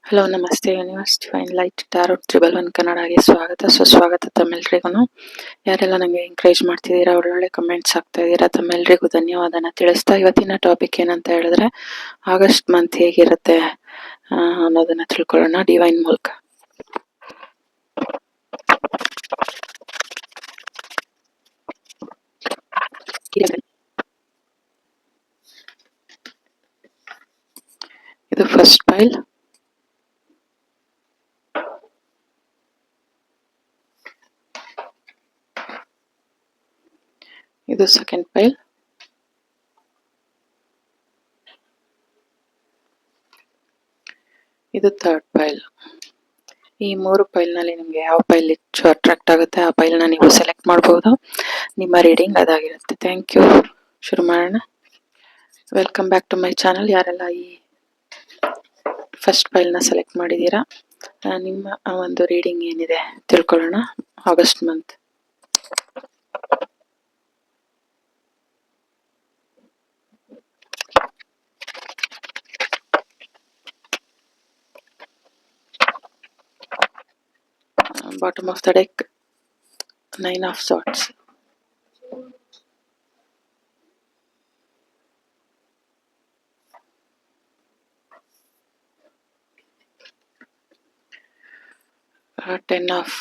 Hello ನಮಸ್ತೆ universe divine light tarot triple one ಕನ್ನಡಗೆ ಸ್ವಾಗತ ಸುಸ್ವಾಗತ ತಮ್ಮೆಲ್ಲರಿಗೂ. ಯಾರೆಲ್ಲ ನನಗೆ ಎಂಕರೇಜ್ ಮಾಡ್ತಿದ್ದೀರಾ, ಒಳ್ಳೊಳ್ಳೆ ಕಮೆಂಟ್ಸ್ ಆಗ್ತಾ ಇದ್ದೀರಾ, ತಮ್ಮೆಲ್ಲರಿಗೂ ಧನ್ಯವಾದನ ತಿಳಿಸ್ತಾ ಇವತ್ತಿನ ಟಾಪಿಕ್ ಏನಂತ ಹೇಳಿದ್ರೆ ಆಗಸ್ಟ್ ಮಂತ್ ಹೇಗಿರುತ್ತೆ ಅನ್ನೋದನ್ನ ತಿಳ್ಕೊಳ್ಳೋಣ ಡಿವೈನ್ ಮೂಲಕ. ಇದು ಫಸ್ಟ್ ಪೈಲ್, ಇದು ಸೆಕೆಂಡ್ ಪೈಲ್, ಇದು ಥರ್ಡ್ ಪೈಲ್. ಈ ಮೂರು ಪೈಲ್ನಲ್ಲಿ ನಿಮಗೆ ಯಾವ ಪೈಲ್ ಹೆಚ್ಚು ಅಟ್ರಾಕ್ಟ್ ಆಗುತ್ತೆ ಆ ಪೈಲ್ನ ನೀವು ಸೆಲೆಕ್ಟ್ ಮಾಡಬಹುದು. ನಿಮ್ಮ ರೀಡಿಂಗ್ ಅದಾಗಿರುತ್ತೆ. Thank you. ಶುರು ಮಾಡೋಣ. Welcome back to my channel. ಯಾರೆಲ್ಲ ಈ ಫಸ್ಟ್ ಪೈಲ್ನ ಸೆಲೆಕ್ಟ್ ಮಾಡಿದ್ದೀರಾ, ನಿಮ್ಮ ಒಂದು ರೀಡಿಂಗ್ ಏನಿದೆ ತಿಳ್ಕೊಳ್ಳೋಣ. August month bottom of the deck, 9 of swords, Ten of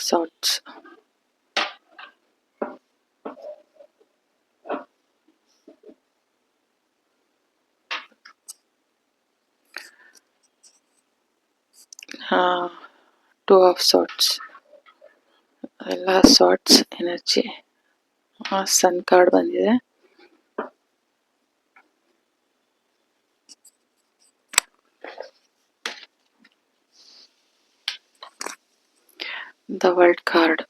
swords, Two of swords. ಎಲ್ಲ ಸಾರ್ಟ್ಸ್ ಎನರ್ಜಿ. ಸನ್ ಕಾರ್ಡ್ ಬಂದಿದೆ. The world card,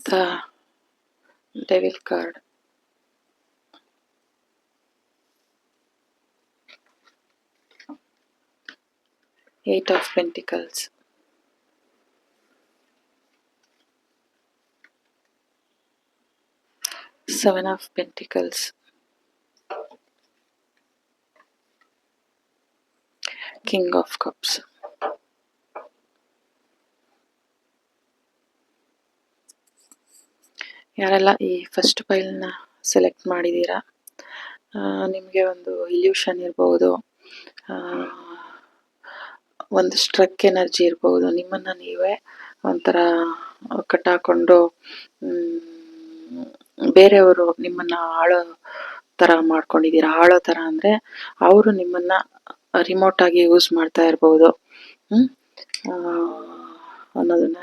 the devil card, Eight of Pentacles, Seven of Pentacles, King of Cups. ಯಾರೆಲ್ಲ ಈ first ಪೈಲ್ನ select ಮಾಡಿದ್ದೀರಾ, ನಿಮಗೆ ಒಂದು illusion ಇರ್ಬೋದು, ಒಂದು struck energy ಇರ್ಬೋದು. ನಿಮ್ಮನ್ನು ನೀವೇ ಒಂಥರ ಕಟ್ಟಾಕೊಂಡು ಬೇರೆಯವರು ನಿಮ್ಮನ್ನು ಆಳೋ ಥರ ಮಾಡ್ಕೊಂಡಿದ್ದೀರಾ. ಆಳೋ ಥರ ಅಂದರೆ ಅವರು ನಿಮ್ಮನ್ನು ರಿಮೋಟ್ ಆಗಿ ಯೂಸ್ ಮಾಡ್ತಾ ಇರ್ಬೋದು ಅನ್ನೋದನ್ನ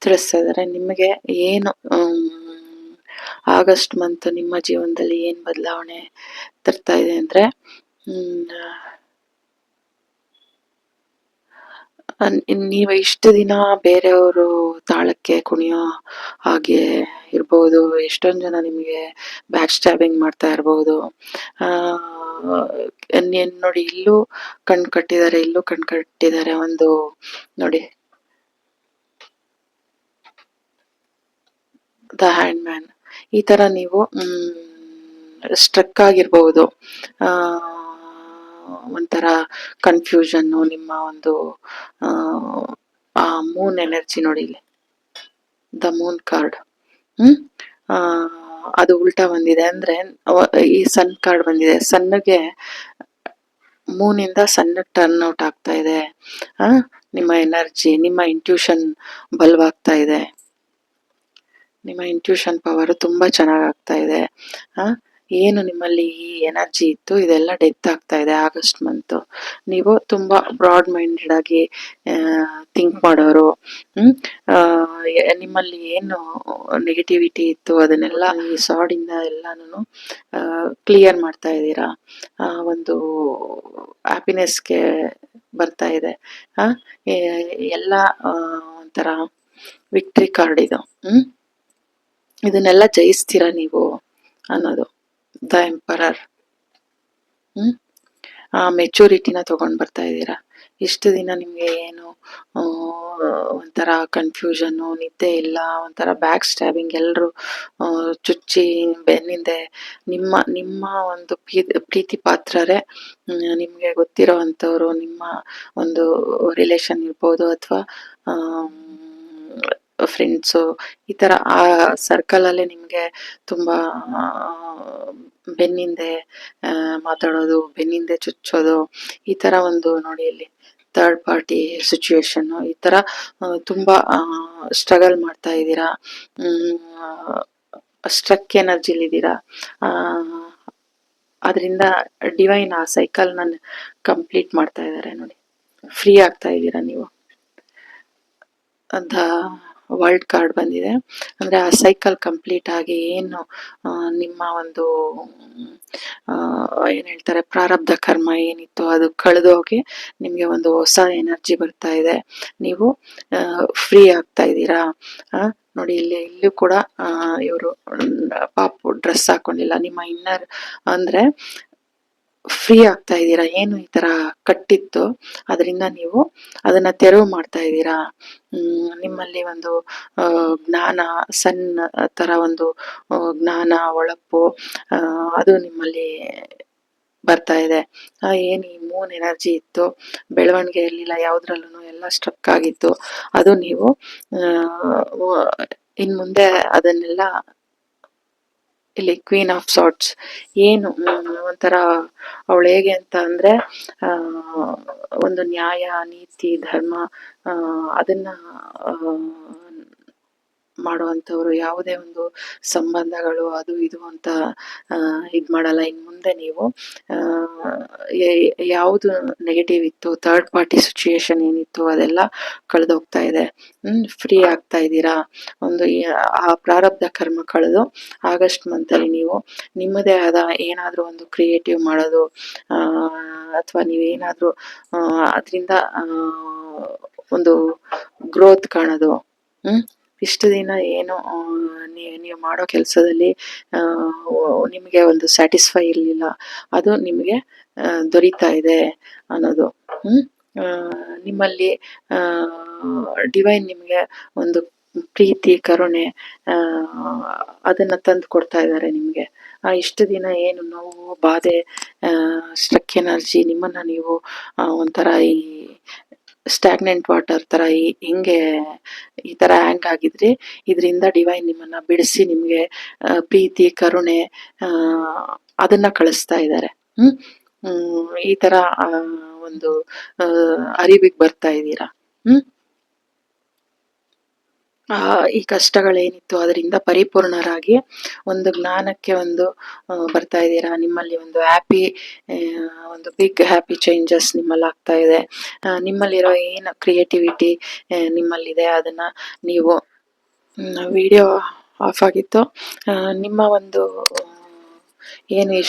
ತಿಳಿಸ್ತಾ ಇದ್ದಾರೆ. ನಿಮಗೆ ಏನು ಆಗಸ್ಟ್ ಮಂತ್ ನಿಮ್ಮ ಜೀವನದಲ್ಲಿ ಏನು ಬದಲಾವಣೆ ತರ್ತಾ ಇದೆ ಅಂದರೆ, ನೀವು ಇಷ್ಟು ದಿನ ಬೇರೆಯವರು ತಾಳಕ್ಕೆ ಕುಣಿಯೋ ಹಾಗೆ ಇರ್ಬೋದು. ಎಷ್ಟೊಂದು ಜನ ನಿಮಗೆ ಬ್ಯಾಕ್ ಸ್ಟ್ಯಾಬಿಂಗ್ ಮಾಡ್ತಾ ಇರ್ಬೋದು. ನೋಡಿ, ಇಲ್ಲೂ ಕಣ್ ಕಟ್ಟಿದ್ದಾರೆ, ಇಲ್ಲೂ ಕಣ್ ಕಟ್ಟಿದ್ದಾರೆ. ಒಂದು ನೋಡಿ, ದ ಹ್ಯಾಂಡ್ ಮ್ಯಾನ್. ಈ ತರ ನೀವು ಸ್ಟ್ರಕ್ ಆಗಿರ್ಬಹುದು, ಒಂಥರ ಕನ್ಫ್ಯೂಷನ್ನು. ನಿಮ್ಮ ಒಂದು ಮೂನ್ ಎನರ್ಜಿ ನೋಡಿ, ಇಲ್ಲಿ ದ ಮೂನ್ ಕಾರ್ಡ್, ಅದು ಉಲ್ಟಾ ಬಂದಿದೆ. ಅಂದ್ರೆ ಈ ಸನ್ ಕಾರ್ಡ್ ಬಂದಿದೆ. ಸನ್ಗೆ ಮೂನಿಂದ ಸಣ್ಣಗೆ ಟರ್ನ್ ಔಟ್ ಆಗ್ತಾ ಇದೆ. ನಿಮ್ಮ ಎನರ್ಜಿ, ನಿಮ್ಮ ಇಂಟ್ಯೂಷನ್ ಬಲವಾಗ್ತಾ ಇದೆ. ನಿಮ್ಮ ಇಂಟ್ಯೂಷನ್ ಪವರ್ ತುಂಬಾ ಚೆನ್ನಾಗ್ ಆಗ್ತಾ ಇದೆ. ಏನು ನಿಮ್ಮಲ್ಲಿ ಈ ಎನರ್ಜಿ ಇತ್ತು ಇದೆಲ್ಲ ಡೆತ್ ಆಗ್ತಾ ಇದೆ ಆಗಸ್ಟ್ ಮಂತ್. ನೀವು ತುಂಬಾ ಬ್ರಾಡ್ ಮೈಂಡೆಡ್ ಆಗಿ ಥಿಂಕ್ ಮಾಡೋರು. ನಿಮ್ಮಲ್ಲಿ ಏನು ನೆಗೆಟಿವಿಟಿ ಇತ್ತು ಅದನ್ನೆಲ್ಲ ಈ ಸಾಡಿಂದ ಎಲ್ಲಾನು ಕ್ಲಿಯರ್ ಮಾಡ್ತಾ ಇದ್ದೀರಾ. ಒಂದು ಹ್ಯಾಪಿನೆಸ್ಗೆ ಬರ್ತಾ ಇದೆ. ಎಲ್ಲ ಒಂಥರ ವಿಕ್ಟ್ರಿ ಕಾರ್ಡ್ ಇದು. ಇದನ್ನೆಲ್ಲ ಜಯಿಸ್ತೀರಾ ನೀವು ಅನ್ನೋದು. ದ ಎಂಪರರ್, ಮೆಚೂರಿಟಿನ ತಗೊಂಡ್ ಬರ್ತಾ ಇದ್ದೀರಾ. ಇಷ್ಟು ದಿನ ನಿಮಗೆ ಏನು ಆ, ಒಂಥರ ಕನ್ಫ್ಯೂಷನ್ನು, ನಿದ್ದೆ ಇಲ್ಲ, ಒಂಥರ ಬ್ಯಾಕ್ ಸ್ಟ್ಯಾಬಿಂಗ್, ಎಲ್ಲರೂ ಚುಚ್ಚಿ ಬೆನ್ನಿಂದೆ ನಿಮ್ಮ ನಿಮ್ಮ ಒಂದು ಪ್ರೀತಿ ಪಾತ್ರರೇ ನಿಮಗೆ ಗೊತ್ತಿರೋ ಅಂಥವ್ರು, ನಿಮ್ಮ ಒಂದು ರಿಲೇಷನ್ ಇರ್ಬೋದು ಅಥವಾ ಫ್ರೆಂಡ್ಸು, ಈ ಥರ ಆ ಸರ್ಕಲಲ್ಲೇ ನಿಮಗೆ ತುಂಬ ಆ, ಬೆನ್ನಿಂದೆ ಮಾತಾಡೋದು, ಬೆನ್ನಿಂದೆ ಚುಚ್ಚೋದು, ಈ ಥರ ಒಂದು ನೋಡಿ ಇಲ್ಲಿ ಥರ್ಡ್ ಪಾರ್ಟಿ ಸಿಚುವೇಶನ್, ಈ ಥರ ತುಂಬ ಸ್ಟ್ರಗಲ್ ಮಾಡ್ತಾ ಇದ್ದೀರಾ, ಸ್ಟ್ರಕ್ ಎನರ್ಜಿಲಿದ್ದೀರಾ. ಅದರಿಂದ ಡಿವೈನ್ ಆ ಸೈಕಲ್ನ ಕಂಪ್ಲೀಟ್ ಮಾಡ್ತಾ ಇದ್ದಾರೆ ನೋಡಿ, ಫ್ರೀ ಆಗ್ತಾ ಇದ್ದೀರಾ ನೀವು ಅಂತ ವರ್ಲ್ಡ್ ಕಾರ್ಡ್ ಬಂದಿದೆ. ಅಂದರೆ ಆ ಸೈಕಲ್ ಕಂಪ್ಲೀಟ್ ಆಗಿ ಏನು ನಿಮ್ಮ ಒಂದು ಏನು ಹೇಳ್ತಾರೆ ಪ್ರಾರಬ್ಧ ಕರ್ಮ ಏನಿತ್ತು ಅದು ಕಳೆದೋಗಿ ನಿಮಗೆ ಒಂದು ಹೊಸ ಎನರ್ಜಿ ಬರ್ತಾ ಇದೆ, ನೀವು ಫ್ರೀ ಆಗ್ತಾ ಇದ್ದೀರಾ. ನೋಡಿ ಇಲ್ಲೂ ಕೂಡ ಇವರು ಪಾಪು ಡ್ರೆಸ್ ಹಾಕೊಂಡಿಲ್ಲ, ನಿಮ್ಮ ಇನ್ನರ್ ಅಂದರೆ ಫ್ರೀ ಆಗ್ತಾ ಇದ್ದೀರಾ. ಏನು ಈ ತರ ಕಟ್ಟಿತ್ತು ಅದರಿಂದ ನೀವು ಅದನ್ನ ತೆರವು ಮಾಡ್ತಾ ಇದ್ದೀರಾ. ನಿಮ್ಮಲ್ಲಿ ಒಂದು ಜ್ಞಾನ, ಸಣ್ಣ ತರ ಒಂದು ಜ್ಞಾನ, ಹೊಳಪು ಅದು ನಿಮ್ಮಲ್ಲಿ ಬರ್ತಾ ಇದೆ. ಏನು ಈ ಮೂನ್ ಎನರ್ಜಿ ಇತ್ತು, ಬೆಳವಣಿಗೆ ಇರಲಿಲ್ಲ ಯಾವುದ್ರಲ್ಲೂ, ಎಲ್ಲ ಸ್ಟ್ರಕ್ ಆಗಿತ್ತು, ಅದು ನೀವು ಇನ್ ಮುಂದೆ ಅದನ್ನೆಲ್ಲ ಇಲ್ಲಿ ಕ್ವೀನ್ ಆಫ್ ಸಾರ್ಟ್ಸ್ ಏನು ಒಂಥರ ಅವಳು ಹೇಗೆ ಅಂತ ಅಂದ್ರೆ ಒಂದು ನ್ಯಾಯ, ನೀತಿ, ಧರ್ಮ ಅದನ್ನ ಮಾಡುವಂಥವ್ರು, ಯಾವುದೇ ಒಂದು ಸಂಬಂಧಗಳು ಅದು ಇದು ಅಂತ ಇದು ಮಾಡಲ್ಲ. ಇನ್ನು ಮುಂದೆ ನೀವು ಯಾವುದು ನೆಗೆಟಿವ್ ಇತ್ತು, ಥರ್ಡ್ ಪಾರ್ಟಿ ಸಿಚುಯೇಷನ್ ಏನಿತ್ತು ಅದೆಲ್ಲ ಕಳೆದೋಗ್ತಾ ಇದೆ. ಫ್ರೀ ಆಗ್ತಾ ಇದ್ದೀರಾ. ಒಂದು ಆ ಪ್ರಾರಬ್ಧ ಕರ್ಮ ಕಳೆದು ಆಗಸ್ಟ್ ಮಂತಲ್ಲಿ ನೀವು ನಿಮ್ಮದೇ ಆದ ಏನಾದರೂ ಒಂದು ಕ್ರಿಯೇಟಿವ್ ಮಾಡೋದು, ಅಥವಾ ನೀವೇನಾದರೂ ಅದರಿಂದ ಒಂದು ಗ್ರೋತ್ ಕಾಣೋದು. ಇಷ್ಟು ದಿನ ಏನು ನೀವು ಮಾಡೋ ಕೆಲಸದಲ್ಲಿ ನಿಮಗೆ ಒಂದು ಸ್ಯಾಟಿಸ್ಫೈ ಇರಲಿಲ್ಲ, ಅದು ನಿಮಗೆ ದೊರೀತಾ ಇದೆ ಅನ್ನೋದು. ನಿಮ್ಮಲ್ಲಿ ಡಿವೈನ್ ನಿಮಗೆ ಒಂದು ಪ್ರೀತಿ, ಕರುಣೆ ಅದನ್ನ ತಂದು ಕೊಡ್ತಾ ಇದ್ದಾರೆ ನಿಮಗೆ. ಇಷ್ಟು ದಿನ ಏನು ನೋವು, ಬಾಧೆ, ಸ್ಟ್ರಕ್ ಎನರ್ಜಿ, ನಿಮ್ಮನ್ನ ನೀವು ಒಂಥರ ಈ ಸ್ಟ್ಯಾಗ್ನೆಂಟ್ ವಾಟರ್ ತರ ಹಿಂಗೆ ಈ ತರ ಹ್ಯಾಂಗ್ ಆಗಿದ್ರಿ, ಇದರಿಂದ ಡಿವೈನ್ ನಿಮ್ಮನ್ನ ಬಿಡಿಸಿ ನಿಮ್ಗೆ ಪ್ರೀತಿ, ಕರುಣೆ ಅದನ್ನ ಕಳಿಸ್ತಾ ಇದ್ದಾರೆ. ಈ ತರ ಒಂದು ಅರಿವಿಗೆ ಬರ್ತಾ ಇದ್ದೀರಾ. ಈ ಕಷ್ಟಗಳೇನಿತ್ತು ಅದರಿಂದ ಪರಿಪೂರ್ಣರಾಗಿ ಒಂದು ಜ್ಞಾನಕ್ಕೆ ಒಂದು ಬರ್ತಾ ಇದ್ದೀರಾ. ನಿಮ್ಮಲ್ಲಿ ಒಂದು ಹ್ಯಾಪಿ, ಒಂದು ಬಿಗ್ ಹ್ಯಾಪಿ ಚೇಂಜಸ್ ನಿಮ್ಮಲ್ಲಿ ಆಗ್ತಾ ಇದೆ. ನಿಮ್ಮಲ್ಲಿರೋ ಏನು ಕ್ರಿಯೇಟಿವಿಟಿ ನಿಮ್ಮಲ್ಲಿದೆ ಅದನ್ನ ನೀವು ವಿಡಿಯೋ ಆಫ್ ಆಗಿತ್ತು. ನಿಮ್ಮ ಒಂದು ಏನು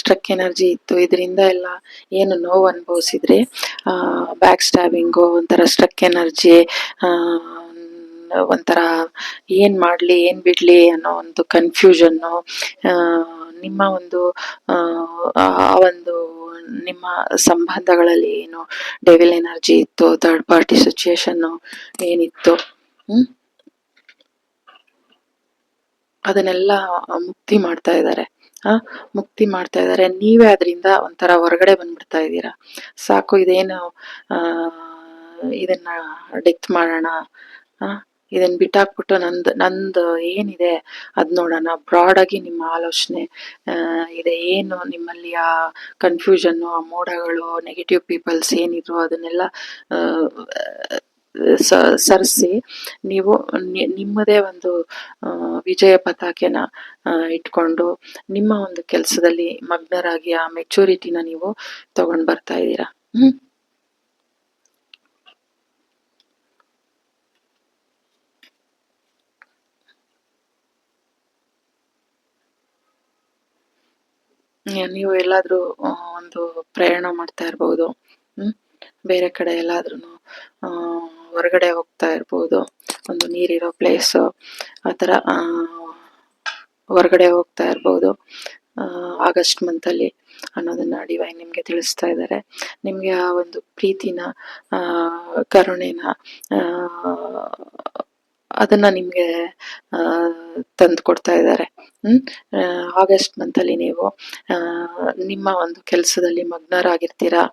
ಸ್ಟ್ರಕ್ ಎನರ್ಜಿ ಇತ್ತು, ಇದರಿಂದ ಎಲ್ಲ ಏನು ನೋವು ಅನುಭವಿಸಿದ್ರಿ, ಬ್ಯಾಕ್ ಸ್ಟ್ಯಾಬಿಂಗು, ಒಂಥರ ಸ್ಟ್ರಕ್ ಎನರ್ಜಿ, ಒಂಥರ ಏನ್ ಮಾಡ್ಲಿ ಏನ್ ಬಿಡ್ಲಿ ಅನ್ನೋ ಒಂದು ಕನ್ಫ್ಯೂಷನ್ನು, ನಿಮ್ಮ ಒಂದು ಆ ಒಂದು ನಿಮ್ಮ ಸಂಬಂಧಗಳಲ್ಲಿ ಏನು ಡೆವಿಲ್ ಎನರ್ಜಿ ಇತ್ತು, ಥರ್ಡ್ ಪಾರ್ಟಿ ಸಿಚುಯೇಷನ್ ಏನಿತ್ತು, ಅದನ್ನೆಲ್ಲ ಮುಕ್ತಿ ಮಾಡ್ತಾ ಇದ್ದಾರೆ. ಮುಕ್ತಿ ಮಾಡ್ತಾ ಇದ್ದಾರೆ. ನೀವೇ ಅದರಿಂದ ಒಂಥರ ಹೊರಗಡೆ ಬಂದ್ಬಿಡ್ತಾ ಇದ್ದೀರಾ. ಸಾಕು ಇದೇನು ಇದನ್ನ ಡೆತ್ ಮಾಡೋಣ, ಇದನ್ನ ಬಿಟ್ಟಾಕ್ಬಿಟ್ಟು ನಂದು ಏನಿದೆ ಅದ್ ನೋಡೋಣ, ಬ್ರಾಡ್ ಆಗಿ ನಿಮ್ಮ ಆಲೋಚನೆ ಇದೆ. ಏನು ನಿಮ್ಮಲ್ಲಿ ಆ ಕನ್ಫ್ಯೂಷನ್ನು, ಆ ಮೋಡಗಳು, ನೆಗೆಟಿವ್ ಪೀಪಲ್ಸ್ ಏನಿದ್ರು ಅದನ್ನೆಲ್ಲ ಸರಿಸಿ ನೀವು ನಿಮ್ಮದೇ ಒಂದು ವಿಜಯ ಪತಾಕೆನ ಇಟ್ಕೊಂಡು ನಿಮ್ಮ ಒಂದು ಕೆಲಸದಲ್ಲಿ ಮಗ್ನರಾಗಿ ಆ ಮೆಚೂರಿಟಿನ ನೀವು ತಗೊಂಡ್ ಬರ್ತಾ ಇದ್ದೀರಾ. ನೀವು ಎಲ್ಲಾದ್ರೂ ಒಂದು ಪ್ರಯಾಣ ಮಾಡ್ತಾ ಇರ್ಬೋದು, ಬೇರೆ ಕಡೆ ಎಲ್ಲಾದ್ರೂ ಹೊರಗಡೆ ಹೋಗ್ತಾ ಇರ್ಬೋದು, ಒಂದು ನೀರಿರೋ ಪ್ಲೇಸ್ ಆ ಥರ ಹೊರಗಡೆ ಹೋಗ್ತಾ ಇರ್ಬೋದು. ಆಗಸ್ಟ್ ಮಂತಲ್ಲಿ ಅನ್ನೋದನ್ನ ಡಿವೈನ್ ನಿಮಗೆ ತಿಳಿಸ್ತಾ ಇದ್ದಾರೆ. ನಿಮಗೆ ಆ ಒಂದು ಪ್ರೀತಿನ, ಕರುಣೆನ, ಅದನ್ನ ನಿಮಗೆ ತಂದು ಕೊಡ್ತಾ ಇದ್ದಾರೆ. ಆಗಸ್ಟ್ ಮಂತಲ್ಲಿ ನೀವು ನಿಮ್ಮ ಒಂದು ಕೆಲಸದಲ್ಲಿ ಮಗ್ನರಾಗಿರ್ತೀರಾ.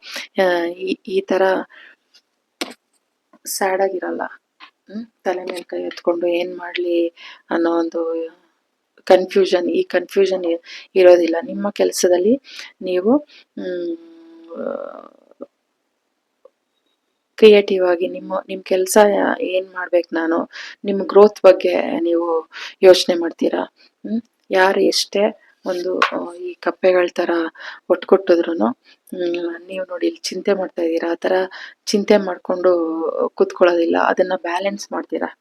ಈ ತರ ಸ್ಯಾಡ್ ಆಗಿರಲ್ಲ. ತಲೆ ಮೇಲೆ ಕೈ ಎತ್ಕೊಂಡು ಏನ್ ಮಾಡ್ಲಿ ಅನ್ನೋ ಒಂದು ಈ ಕನ್ಫ್ಯೂಷನ್ ಇರೋದಿಲ್ಲ. ನಿಮ್ಮ ಕೆಲಸದಲ್ಲಿ ನೀವು ಕ್ರಿಯೇಟಿವ್ ಆಗಿ ನಿಮ್ಮ ಕೆಲಸ ಏನ್ ಮಾಡ್ಬೇಕು, ನಾನು ನಿಮ್ಮ ಗ್ರೋತ್ ಬಗ್ಗೆ ನೀವು ಯೋಚನೆ ಮಾಡ್ತೀರಾ. ಯಾರು ಎಷ್ಟೇ ಒಂದು ಈ ಕಪ್ಪೆಗಳ ತರ ಒಟ್ಕೊಟ್ಟಿದ್ರು ನೀವು ನೋಡಿ ಇಲ್ಲಿ ಚಿಂತೆ ಮಾಡ್ತಾ ಇದ್ದೀರಾ. ಆ ತರ ಚಿಂತೆ ಮಾಡ್ಕೊಂಡು ಕೂತ್ಕೊಳ್ಳೋದಿಲ್ಲ, ಅದನ್ನ ಬ್ಯಾಲೆನ್ಸ್ ಮಾಡ್ತೀರಾ.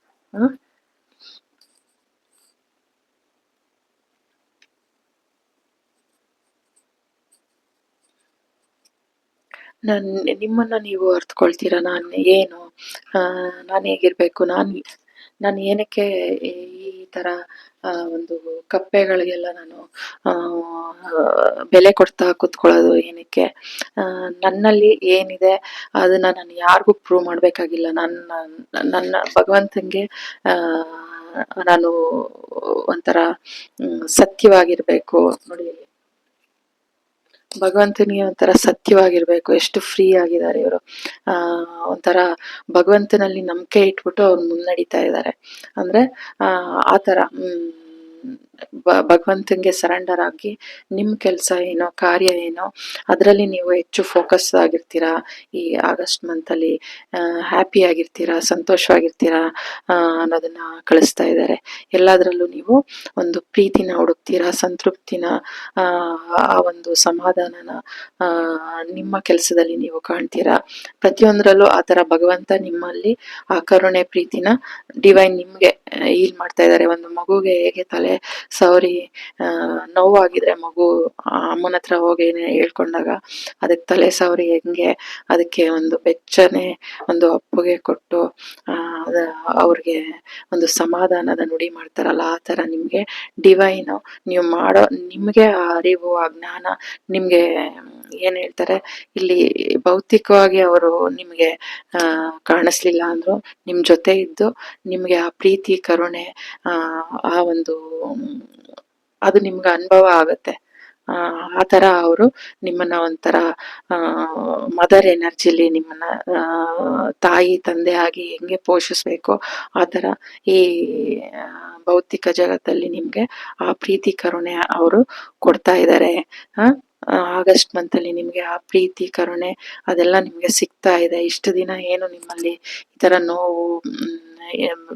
ನಿಮ್ಮನ್ನ ನೀವು ಅರ್ಥಕೊಳ್ತೀರಾ. ನಾನು ಏನು, ನಾನು ಹೇಗಿರ್ಬೇಕು, ನಾನು ಏನಕ್ಕೆ ಈ ತರ ಒಂದು ಕಪ್ಪೆಗಳಿಗೆಲ್ಲ ನಾನು ಬೆಲೆ ಕೊಡ್ತಾ ಕುತ್ಕೊಳ್ಳೋದು ಏನಕ್ಕೆ. ನನ್ನಲ್ಲಿ ಏನಿದೆ ಅದನ್ನ ನಾನು ಯಾರಿಗೂ ಪ್ರೂವ್ ಮಾಡ್ಬೇಕಾಗಿಲ್ಲ. ನನ್ನ ಭಗವಂತಂಗೆ ನಾನು ಒಂಥರ ಸತ್ಯವಾಗಿರ್ಬೇಕು. ನೋಡಿ, ಭಗವಂತನಿಗೆ ಒಂಥರ ಸತ್ಯವಾಗಿರ್ಬೇಕು. ಎಷ್ಟು ಫ್ರೀ ಆಗಿದ್ದಾರೆ ಇವರು. ಒಂಥರ ಭಗವಂತನಲ್ಲಿ ನಂಬಿಕೆ ಇಟ್ಬಿಟ್ಟು ಅವ್ರು ಮುನ್ನಡೀತಾ ಇದ್ದಾರೆ. ಅಂದ್ರೆ ಆತರ ಭಗವಂತಂಗೆ ಸರೆಂಡರ್ ಆಗಿ ನಿಮ್ಮ ಕೆಲಸ ಏನೋ, ಕಾರ್ಯ ಏನೋ, ಅದರಲ್ಲಿ ನೀವು ಹೆಚ್ಚು ಫೋಕಸ್ ಆಗಿರ್ತೀರಾ. ಈ ಆಗಸ್ಟ್ ಮಂತಲ್ಲಿ ಹ್ಯಾಪಿ ಆಗಿರ್ತೀರಾ, ಸಂತೋಷವಾಗಿರ್ತೀರಾ ಅನ್ನೋದನ್ನ ಕಳಿಸ್ತಾ ಇದ್ದಾರೆ. ಎಲ್ಲದರಲ್ಲೂ ನೀವು ಒಂದು ಪ್ರೀತಿನ ಹುಡುಕ್ತೀರಾ, ಸಂತೃಪ್ತಿನ, ಆ ಒಂದು ಸಮಾಧಾನನ ನಿಮ್ಮ ಕೆಲಸದಲ್ಲಿ ನೀವು ಕಾಣ್ತೀರಾ. ಪ್ರತಿಯೊಂದರಲ್ಲೂ ಆ ತರ ಭಗವಂತ ನಿಮ್ಮಲ್ಲಿ ಆ ಕರುಣೆ, ಪ್ರೀತಿನ ಡಿವೈನ್ ನಿಮ್ಗೆ ಹೀಲ್ ಮಾಡ್ತಾ ಇದ್ದಾರೆ. ಒಂದು ಮಗುಗೆ ಹೇಗೆ ತಲೆ ಸವರಿ ನೋವಾಗಿದ್ರೆ ಮಗು ಅಮ್ಮನ ಹತ್ರ ಹೋಗಿ ಹೇಳ್ಕೊಂಡಾಗ ಅದಕ್ಕೆ ತಲೆ ಸವರಿ ಹೆಂಗೆ ಅದಕ್ಕೆ ಒಂದು ಬೆಚ್ಚನೆ ಒಂದು ಅಪ್ಪುಗೆ ಕೊಟ್ಟು ಅವ್ರಿಗೆ ಒಂದು ಸಮಾಧಾನದ ನುಡಿ ಮಾಡ್ತಾರಲ್ಲ, ಆ ತರ ನಿಮ್ಗೆ ಡಿವೈನು ನೀವು ಮಾಡೋ, ನಿಮ್ಗೆ ಆ ಅರಿವು, ಆ ಜ್ಞಾನ ನಿಮ್ಗೆ ಏನ್ ಹೇಳ್ತಾರೆ, ಇಲ್ಲಿ ಭೌತಿಕವಾಗಿ ಅವರು ನಿಮ್ಗೆ ಕಾಣಿಸ್ಲಿಲ್ಲ ಅಂದ್ರು ನಿಮ್ ಜೊತೆ ಇದ್ದು ನಿಮ್ಗೆ ಆ ಪ್ರೀತಿ, ಕರುಣೆ, ಆ ಒಂದು ಅದು ನಿಮ್ಗೆ ಅನುಭವ ಆಗತ್ತೆ. ಆ ತರ ಅವರು ನಿಮ್ಮನ್ನ ಒಂಥರ ಮದರ್ ಎನರ್ಜಿಲಿ ನಿಮ್ಮನ್ನ ತಾಯಿ ತಂದೆ ಆಗಿ ಹೆಂಗೆ ಪೋಷಿಸ್ಬೇಕೋ ಆ ತರ ಈ ಭೌತಿಕ ಜಗತ್ತಲ್ಲಿ ನಿಮ್ಗೆ ಆ ಪ್ರೀತಿ, ಕರುಣೆ ಅವರು ಕೊಡ್ತಾ ಇದ್ದಾರೆ. ಆಗಸ್ಟ್ ಮಂತಲ್ಲಿ ನಿಮ್ಗೆ ಆ ಪ್ರೀತಿ, ಕರುಣೆ ಅದೆಲ್ಲ ನಿಮ್ಗೆ ಸಿಗ್ತಾ ಇದೆ. ಇಷ್ಟು ದಿನ ಏನು ನಿಮ್ಮಲ್ಲಿ ಈ ತರ ನೋವು,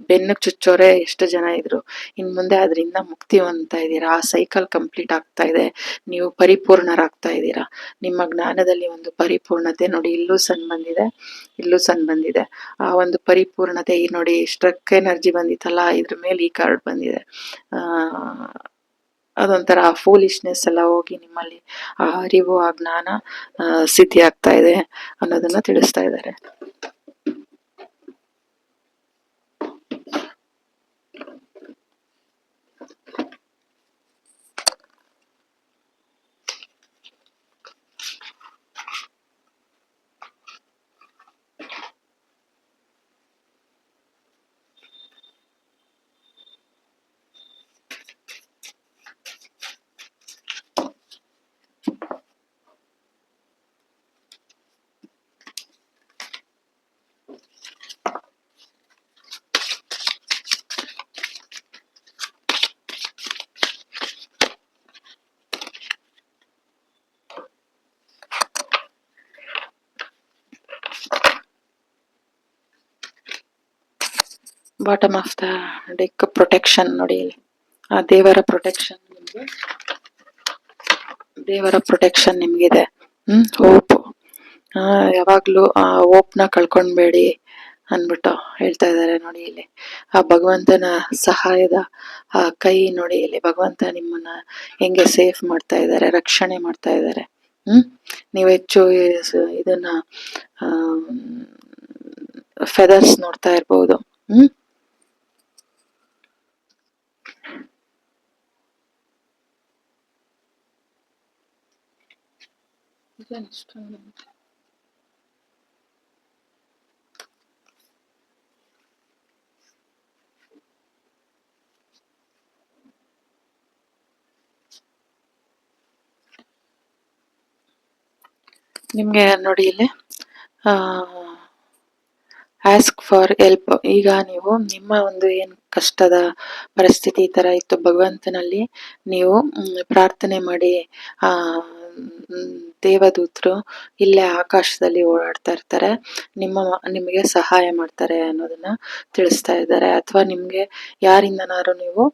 ಬೆನ್ನಿಗೆ ಚುಚ್ಚೋರೆ ಎಷ್ಟು ಜನ ಇದ್ರು, ಇನ್ ಮುಂದೆ ಅದರಿಂದ ಮುಕ್ತಿ ಹೊಂದ್ತಾ ಇದ್ದೀರಾ. ಆ ಸೈಕಲ್ ಕಂಪ್ಲೀಟ್ ಆಗ್ತಾ ಇದೆ. ನೀವು ಪರಿಪೂರ್ಣರಾಗ್ತಾ ಇದ್ದೀರಾ. ನಿಮ್ಮ ಜ್ಞಾನದಲ್ಲಿ ಒಂದು ಪರಿಪೂರ್ಣತೆ ನೋಡಿ, ಇಲ್ಲೂ ಸನ್ ಬಂದಿದೆ, ಇಲ್ಲೂ ಸನ್ ಬಂದಿದೆ. ಆ ಒಂದು ಪರಿಪೂರ್ಣತೆ ಈ ನೋಡಿ, ಸ್ಟ್ರಕ್ ಎನರ್ಜಿ ಬಂದಿತ್ತಲ್ಲ, ಇದ್ರ ಮೇಲೆ ಈ ಕಾರ್ಡ್ ಬಂದಿದೆ. ಅದೊಂಥರ ಫೂಲಿಶ್ನೆಸ್ ಎಲ್ಲ ಹೋಗಿ ನಿಮ್ಮಲ್ಲಿ ಆ ಅರಿವು, ಆ ಜ್ಞಾನ ಸಿದ್ಧಿ ಆಗ್ತಾ ಇದೆ ಅನ್ನೋದನ್ನ ತಿಳಿಸ್ತಾ ಇದ್ದಾರೆ. Bottom of the deck protection ನೋಡಿ, ಆ ದೇವರ ಪ್ರೊಟೆಕ್ಷನ್ ನಿಮ್ಗೆ, ದೇವರ ಪ್ರೊಟೆಕ್ಷನ್ ನಿಮ್ಗಿದೆ. ಹೋಪ್, ಯಾವಾಗ್ಲೂ ಆ ಹೋಪ್ನ ಕಳ್ಕೊಂಡ್ಬೇಡಿ ಅನ್ಬಿಟ್ಟು ಹೇಳ್ತಾ ಇದ್ದಾರೆ. ನೋಡಿ ಇಲ್ಲಿ ಆ ಭಗವಂತನ ಸಹಾಯದ ಆ ಕೈ ನೋಡಿ, ಇಲ್ಲಿ ಭಗವಂತ ನಿಮ್ಮನ್ನ ಹೆಂಗೆ ಸೇಫ್ ಮಾಡ್ತಾ ಇದ್ದಾರೆ, ರಕ್ಷಣೆ ಮಾಡ್ತಾ ಇದ್ದಾರೆ. ನೀವು ಹೆಚ್ಚು ಇದನ್ನ ಫೆದರ್ಸ್ ನೋಡ್ತಾ ಇರ್ಬೋದು. ನಿಮ್ಗೆ ನೋಡಿ ಇಲ್ಲಿ ಆಸ್ಕ್ ಫಾರ್ ಹೆಲ್ಪ್. ಈಗ ನೀವು ನಿಮ್ಮ ಒಂದು ಏನು ಕಷ್ಟದ ಪರಿಸ್ಥಿತಿ ಈ ತರ ಇತ್ತು, ಭಗವಂತನಲ್ಲಿ ನೀವು ಪ್ರಾರ್ಥನೆ ಮಾಡಿ, ಆ ದೇವದೂತರು ಇಲ್ಲೇ ಆಕಾಶದಲ್ಲಿ ಓಡಾಡ್ತಾ ಇರ್ತಾರೆ, ನಿಮಗೆ ಸಹಾಯ ಮಾಡ್ತಾರೆ ಅನ್ನೋದನ್ನ ತಿಳಿಸ್ತಾ ಇದ್ದಾರೆ. ಅಥವಾ ನಿಮ್ಗೆ ಯಾರಿಂದನಾದ್ರು ನೀವು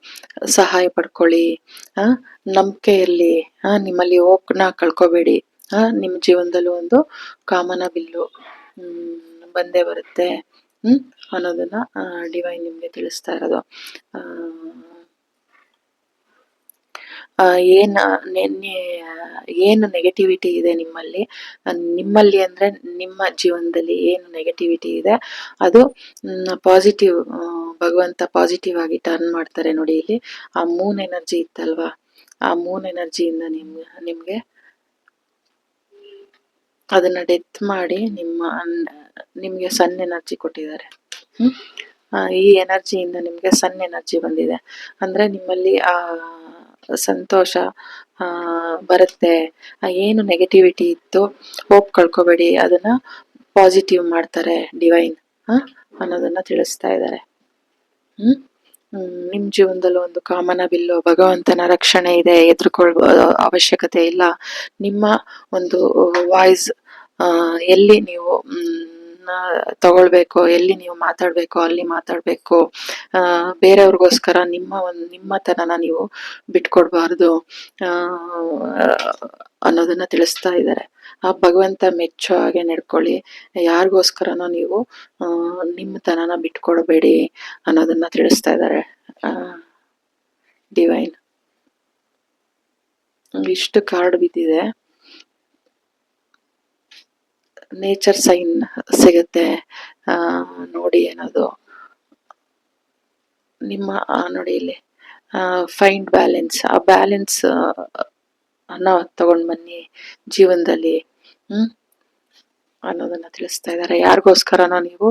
ಸಹಾಯ ಪಡ್ಕೊಳ್ಳಿ, ನಂಬಿಕೆ ಇರ್ಲಿ, ನಿಮ್ಮಲ್ಲಿ ಹೋಪ್ನ ಕಳ್ಕೊಬೇಡಿ, ನಿಮ್ಮ ಜೀವನದಲ್ಲೂ ಒಂದು ಕಾಮನ ಬಿಲ್ಲು ಬಂದೇ ಬರುತ್ತೆ ಅನ್ನೋದನ್ನ ಡಿವೈನ್ ನಿಮ್ಗೆ ತಿಳಿಸ್ತಾ ಇರೋದು. ಏನು ನೆಗೆಟಿವಿಟಿ ಇದೆ ನಿಮ್ಮಲ್ಲಿ ಅಂದ್ರೆ ನಿಮ್ಮ ಜೀವನದಲ್ಲಿ ಏನು ನೆಗೆಟಿವಿಟಿ ಇದೆ ಅದು ಪಾಸಿಟಿವ್, ಭಗವಂತ ಪಾಸಿಟಿವ್ ಆಗಿ ಟರ್ನ್ ಮಾಡ್ತಾರೆ. ನೋಡಿ ಇಲ್ಲಿ ಆ ಮೂನ್ ಎನರ್ಜಿ ಇತ್ತಲ್ವಾ, ಆ ಮೂನ್ ಎನರ್ಜಿಯಿಂದ ನಿಮ್ಗೆ ಅದನ್ನ ಡೆತ್ ಮಾಡಿ ನಿಮ್ಗೆ ಸನ್ ಎನರ್ಜಿ ಕೊಟ್ಟಿದ್ದಾರೆ. ಈ ಎನರ್ಜಿಯಿಂದ ನಿಮ್ಗೆ ಸನ್ ಎನರ್ಜಿ ಬಂದಿದೆ ಅಂದ್ರೆ ನಿಮ್ಮಲ್ಲಿ ಆ ಸಂತೋಷ ಬರುತ್ತೆ. ಏನು ನೆಗೆಟಿವಿಟಿ ಇತ್ತು ಹೋಪ್ ಕಳ್ಕೊಬೇಡಿ, ಅದನ್ನ ಪಾಸಿಟಿವ್ ಮಾಡ್ತಾರೆ ಡಿವೈನ್ ಅನ್ನೋದನ್ನ ತಿಳಿಸ್ತಾ ಇದ್ದಾರೆ. ನಿಮ್ ಜೀವನದಲ್ಲೂ ಒಂದು ಕಾಮನ ಬಿಲ್ಲು, ಭಗವಂತನ ರಕ್ಷಣೆ ಇದೆ, ಎದುರ್ಕೊಳ್ಳೋ ಅವಶ್ಯಕತೆ ಇಲ್ಲ. ನಿಮ್ಮ ಒಂದು ವಾಯ್ಸ್ ಎಲ್ಲಿ ನೀವು ತಗೊಳ್ಬೇಕು, ಎಲ್ಲಿ ನೀವು ಮಾತಾಡ್ಬೇಕು ಅಲ್ಲಿ ಮಾತಾಡ್ಬೇಕು. ಬೇರೆಯವ್ರಿಗೋಸ್ಕರ ನಿಮ್ಮತನನ ನೀವು ಬಿಟ್ಕೊಡ್ಬಾರ್ದು ಅನ್ನೋದನ್ನ ತಿಳಿಸ್ತಾ ಇದ್ದಾರೆ. ಆ ಭಗವಂತ ಮೆಚ್ಚೋ ಹಾಗೆ ನಡ್ಕೊಳ್ಳಿ, ಯಾರಿಗೋಸ್ಕರನೋ ನೀವು ನಿಮ್ಮತನನ ಬಿಟ್ಕೊಡ್ಬೇಡಿ ಅನ್ನೋದನ್ನ ತಿಳಿಸ್ತಾ ಇದ್ದಾರೆ ಡಿವೈನ್. ಇಷ್ಟು ಕಾರ್ಡ್ ಬಿದ್ದಿದೆ. ನೇಚರ್ ಸೈನ್ ಸಿಗುತ್ತೆ ನೋಡಿ ಅನ್ನೋದು ನಿಮ್ಮ ನೋಡಿ ಇಲ್ಲಿ ಫೈಂಡ್ ಬ್ಯಾಲೆನ್ಸ್, ಆ ಬ್ಯಾಲೆನ್ಸ್ ಅನ್ನ ತಗೊಂಡ್ ಬನ್ನಿ ಜೀವನದಲ್ಲಿ ಅನ್ನೋದನ್ನ ತಿಳಿಸ್ತಾ ಇದ್ದಾರೆ. ಯಾರಿಗೋಸ್ಕರನೋ ನೀವು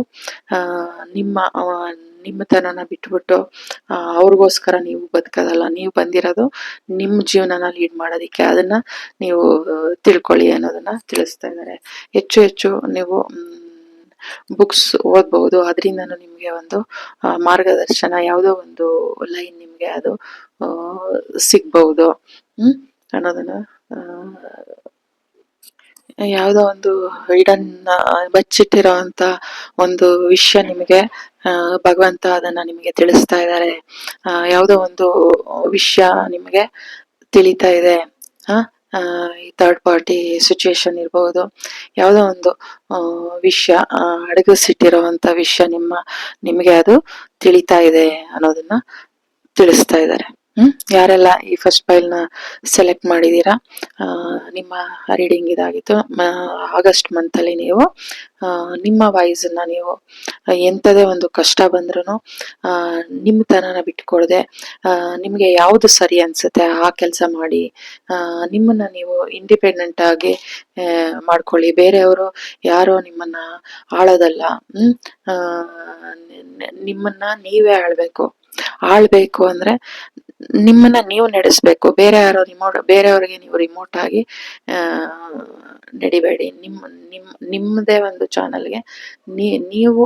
ನಿಮ್ಮತನನ ಬಿಟ್ಬಿಟ್ಟು ಅವ್ರಿಗೋಸ್ಕರ ನೀವು ಬದುಕೋದಲ್ಲ, ನೀವು ಬಂದಿರೋದು ನಿಮ್ಮ ಜೀವನನ ಲೀಡ್ ಮಾಡೋದಿಕ್ಕೆ, ಅದನ್ನ ನೀವು ತಿಳ್ಕೊಳ್ಳಿ ಅನ್ನೋದನ್ನ ತಿಳಿಸ್ತಾ ಇದ್ದಾರೆ. ಹೆಚ್ಚು ಹೆಚ್ಚು ನೀವು ಬುಕ್ಸ್ ಓದ್ಬಹುದು, ಅದರಿಂದನೂ ನಿಮ್ಗೆ ಒಂದು ಮಾರ್ಗದರ್ಶನ, ಯಾವುದೋ ಒಂದು ಲೈನ್ ನಿಮ್ಗೆ ಅದು ಸಿಗ್ಬಹುದು ಅನ್ನೋದನ್ನ, ಯಾವುದೋ ಒಂದು ಹಿಡನ್ ಬಚ್ಚಿಟ್ಟಿರೋ ಅಂತ ಒಂದು ವಿಷಯ ನಿಮಗೆ ಭಗವಂತ ಅದನ್ನ ನಿಮಗೆ ತಿಳಿಸ್ತಾ ಇದ್ದಾರೆ. ಯಾವುದೋ ಒಂದು ವಿಷಯ ನಿಮಗೆ ತಿಳಿತಾ ಇದೆ, ಈ ಥರ್ಡ್ ಪಾರ್ಟಿ ಸಿಚುವೇಶನ್ ಇರ್ಬಹುದು, ಯಾವುದೋ ಒಂದು ವಿಷಯ ಅಡಗಿಸಿಟ್ಟಿರುವಂತ ವಿಷಯ ನಿಮಗೆ ಅದು ತಿಳಿತಾ ಇದೆ ಅನ್ನೋದನ್ನ ತಿಳಿಸ್ತಾ ಇದ್ದಾರೆ. ಯಾರೆಲ್ಲ ಈ ಫಸ್ಟ್ ಫೈಲ್ ನ ಸೆಲೆಕ್ಟ್ ಮಾಡಿದೀರಾ, ನಿಮ್ಮ ರೀಡಿಂಗ್ ಇದಾಗಿತ್ತು. ಆಗಸ್ಟ್ ಮಂತ್ ಅಲ್ಲಿ ನೀವು ನಿಮ್ಮ ವಾಯ್ಸ್ ನ ನೀವು ಎಂತದೇ ಒಂದು ಕಷ್ಟ ಬಂದ್ರು ನಿಮ್ಮತನನ ಬಿಟ್ಕೊಡದೆ ನಿಮ್ಗೆ ಯಾವ್ದು ಸರಿ ಅನ್ಸುತ್ತೆ ಆ ಕೆಲಸ ಮಾಡಿ, ನಿಮ್ಮನ್ನ ನೀವು ಇಂಡಿಪೆಂಡೆಂಟ್ ಆಗಿ ಮಾಡ್ಕೊಳ್ಳಿ. ಬೇರೆಯವರು ಯಾರೋ ನಿಮ್ಮನ್ನ ಆಳೋದಲ್ಲ, ನಿಮ್ಮನ್ನ ನೀವೇ ಆಳ್ಬೇಕು ಅಂದ್ರೆ ನಿಮ್ಮನ್ನ ನೀವು ನಡೆಸ್ಬೇಕು. ಬೇರೆಯವ್ರಿಗೆ ನೀವು ರಿಮೋಟ್ ಆಗಿ ನಡಿಬೇಡಿ. ನಿಮ್ಮದೇ ಒಂದು ಚಾನಲ್ಗೆ ನೀವು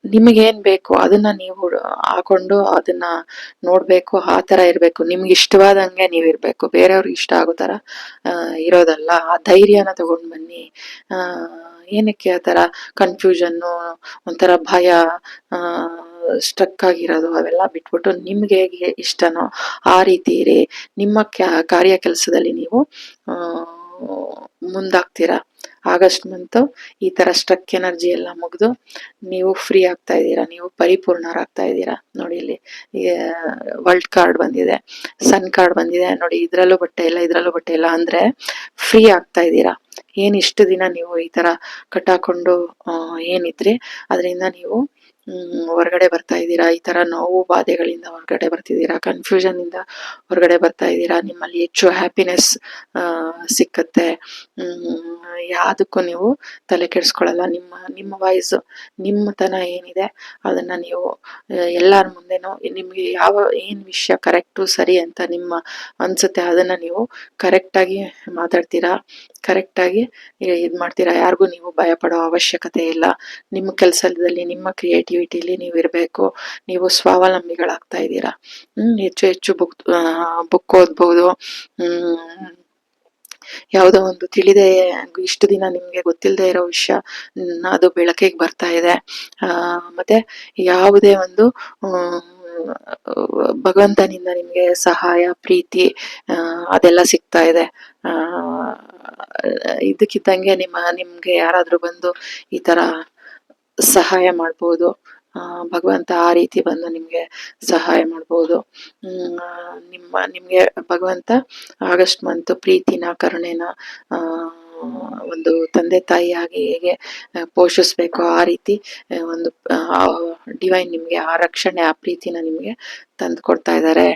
ನಿಮಗೇನ್ ಬೇಕು ಅದನ್ನ ನೀವು ಹಾಕೊಂಡು ಅದನ್ನ ನೋಡ್ಬೇಕು, ಆ ತರ ಇರ್ಬೇಕು. ನಿಮ್ಗೆ ಇಷ್ಟವಾದಂಗೆ ನೀವಿರ್ಬೇಕು, ಬೇರೆಯವ್ರಿಗೆ ಇಷ್ಟ ಆಗೋ ತರ ಇರೋದಲ್ಲ. ಆ ಧೈರ್ಯನ ತಗೊಂಡ್ ಬನ್ನಿ. ಏನಕ್ಕೆ ಆ ತರ ಕನ್ಫ್ಯೂಷನ್ನು, ಒಂಥರ ಭಯ, ಸ್ಟ್ರಕ್ ಆಗಿರೋದು ಅವೆಲ್ಲ ಬಿಟ್ಬಿಟ್ಟು ನಿಮ್ಗೆ ಹೇಗೆ ಇಷ್ಟನೋ ಆ ರೀತಿ ಇರಿ. ನಿಮ್ಮ ಕಾರ್ಯ ಕೆಲಸದಲ್ಲಿ ನೀವು ಮುಂದಾಗ್ತೀರಾ. ಆಗಸ್ಟ್ ಮಂತ್ ಈ ತರ ಸ್ಟ್ರಕ್ ಎನರ್ಜಿ ಎಲ್ಲ ಮುಗ್ದು ನೀವು ಫ್ರೀ ಆಗ್ತಾ ಇದ್ದೀರಾ, ನೀವು ಪರಿಪೂರ್ಣರಾಗ್ತಾ ಇದ್ದೀರಾ. ನೋಡಿ ಇಲ್ಲಿ ವರ್ಲ್ಡ್ ಕಾರ್ಡ್ ಬಂದಿದೆ, ಸನ್ ಕಾರ್ಡ್ ಬಂದಿದೆ. ನೋಡಿ ಇದ್ರಲ್ಲೂ ಬಟ್ಟೆ ಇಲ್ಲ ಅಂದ್ರೆ ಫ್ರೀ ಆಗ್ತಾ ಇದ್ದೀರಾ. ಏನ್ ಇಷ್ಟು ದಿನ ನೀವು ಈ ತರ ಕಟ್ಟಾಕೊಂಡು ಏನಿದ್ರಿ ಅದರಿಂದ ನೀವು ಹೊರಗಡೆ ಬರ್ತಾ ಇದ್ದೀರಾ. ಈ ತರ ನೋವು ಬಾಧೆಗಳಿಂದ ಹೊರಗಡೆ ಬರ್ತಿದ್ದೀರಾ, ಕನ್ಫ್ಯೂಷನ್ ಇಂದ ಹೊರಗಡೆ ಬರ್ತಾ ಇದ್ದೀರಾ. ನಿಮ್ಮಲ್ಲಿ ಹೆಚ್ಚು ಹ್ಯಾಪಿನೆಸ್ ಸಿಕ್ಕತ್ತೆ. ಯಾವುದಕ್ಕೂ ನೀವು ತಲೆ ಕೆಡಿಸ್ಕೊಳ್ಳಲ್ಲ. ನಿಮ್ಮ ವಾಯ್ಸ್, ನಿಮ್ಮತನ ಏನಿದೆ ಅದನ್ನ ನೀವು ಎಲ್ಲರ ಮುಂದೆನೂ ನಿಮ್ಗೆ ಏನ್ ವಿಷಯ ಕರೆಕ್ಟು ಸರಿ ಅಂತ ನಿಮ್ಮ ಅನ್ಸುತ್ತೆ ಅದನ್ನ ನೀವು ಕರೆಕ್ಟಾಗಿ ಮಾತಾಡ್ತೀರಾ, ಕರೆಕ್ಟಾಗಿ ಇದ್ ಮಾಡ್ತೀರಾ. ಯಾರಿಗೂ ನೀವು ಭಯ ಪಡೋ ಅವಶ್ಯಕತೆ ಇಲ್ಲ. ನಿಮ್ಮ ಕೆಲಸದಲ್ಲಿ, ನಿಮ್ಮ ಕ್ರಿಯೇಟಿವಿಟಿಲಿ ನೀವು ಇರಬೇಕು. ನೀವು ಸ್ವಾವಲಂಬಿಗಳಾಗ್ತಾ ಇದ್ದೀರಾ. ಹೆಚ್ಚು ಹೆಚ್ಚು ಬುಕ್ ಓದ್ಬೋದು. ಯಾವುದೋ ಒಂದು ತಿಳಿದೇ ಇಷ್ಟು ದಿನ ನಿಮ್ಗೆ ಗೊತ್ತಿಲ್ಲದೆ ಇರೋ ವಿಷಯ ಅದು ಬೆಳಕಿಗೆ ಬರ್ತಾ ಇದೆ. ಮತ್ತೆ ಯಾವುದೇ ಒಂದು ಭಗವಂತನಿಂದ ನಿಮ್ಗೆ ಸಹಾಯ, ಪ್ರೀತಿ ಅದೆಲ್ಲ ಸಿಗ್ತಾ ಇದೆ. ಇದಕ್ಕಿದ್ದಂಗೆ ನಿಮ್ಗೆ ಯಾರಾದ್ರೂ ಬಂದು ಈ ತರ ಸಹಾಯ ಮಾಡ್ಬೋದು. ಭಗವಂತ ಆ ರೀತಿ ಬಂದು ನಿಮ್ಗೆ ಸಹಾಯ ಮಾಡ್ಬೋದು. ನಿಮ್ಗೆ ಭಗವಂತ ಆಗಸ್ಟ್ ಮಂತ್ ಪ್ರೀತಿನ, ಕರುಣೆನ ಒಂದು ತಂದೆ ತಾಯಿಯಾಗಿ ಹೇಗೆ ಪೋಷಿಸ್ಬೇಕು ಆ ರೀತಿ ಒಂದು ಡಿವೈನ್ ನಿಮ್ಗೆ ಆ ರಕ್ಷಣೆ, ಆ ಪ್ರೀತಿನ ನಿಮ್ಗೆ ತಂದು ಕೊಡ್ತಾ ಇದ್ದಾರೆ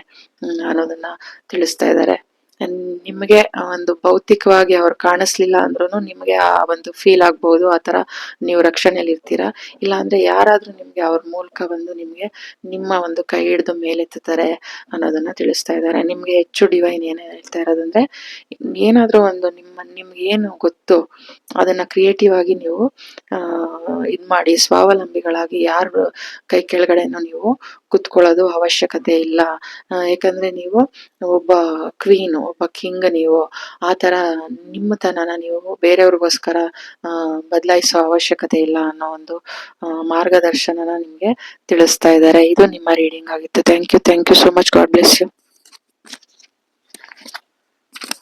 ಅನ್ನೋದನ್ನ ತಿಳಿಸ್ತಾ ಇದ್ದಾರೆ. ನಿಮ್ಗೆ ಒಂದು ಭೌತಿಕವಾಗಿ ಅವ್ರು ಕಾಣಿಸ್ಲಿಲ್ಲ ಅಂದ್ರೂ ನಿಮ್ಗೆ ಆ ಒಂದು ಫೀಲ್ ಆಗ್ಬಹುದು. ಆತರ ನೀವು ರಕ್ಷಣೆಯಲ್ಲಿ ಇರ್ತೀರಾ. ಇಲ್ಲ ಅಂದ್ರೆ ಯಾರಾದ್ರೂ ನಿಮ್ಗೆ ಅವ್ರ ಮೂಲಕ ಬಂದು ನಿಮ್ಗೆ ನಿಮ್ಮ ಒಂದು ಕೈ ಹಿಡಿದು ಮೇಲೆತ್ತುತ್ತಾರೆ ಅನ್ನೋದನ್ನ ತಿಳಿಸ್ತಾ ಇದ್ದಾರೆ. ನಿಮ್ಗೆ ಹೆಚ್ಚು ಡಿವೈನ್ ಏನ್ ಹೇಳ್ತಾ ಇರೋದಂದ್ರೆ, ಏನಾದ್ರೂ ಒಂದು ನಿಮ್ಗೆ ಏನು ಗೊತ್ತು ಅದನ್ನ ಕ್ರಿಯೇಟಿವ್ ಆಗಿ ನೀವು ಇದ್ ಮಾಡಿ ಸ್ವಾವಲಂಬಿಗಳಾಗಿ ಯಾರ ಕೈ ಕೆಳಗಡೆನೂ ನೀವು ಕುತ್ಕೊಳ್ಳೋದು ಅವಶ್ಯಕತೆ ಇಲ್ಲ. ಯಾಕಂದ್ರೆ ನೀವು ಒಬ್ಬ ಕ್ವೀನ್, ಒಬ್ಬ ಕಿಂಗ್. ನೀವು ಆತರ ನಿಮ್ಮತನನ ನೀವು ಬೇರೆಯವ್ರಿಗೋಸ್ಕರ ಬದಲಾಯಿಸೋ ಅವಶ್ಯಕತೆ ಇಲ್ಲ ಅನ್ನೋ ಒಂದು ಮಾರ್ಗದರ್ಶನನ ನಿಮ್ಗೆ ತಿಳಿಸ್ತಾ ಇದ್ದಾರೆ. ಇದು ನಿಮ್ಮ ರೀಡಿಂಗ್ ಆಗಿತ್ತು. Thank you so much. God bless you.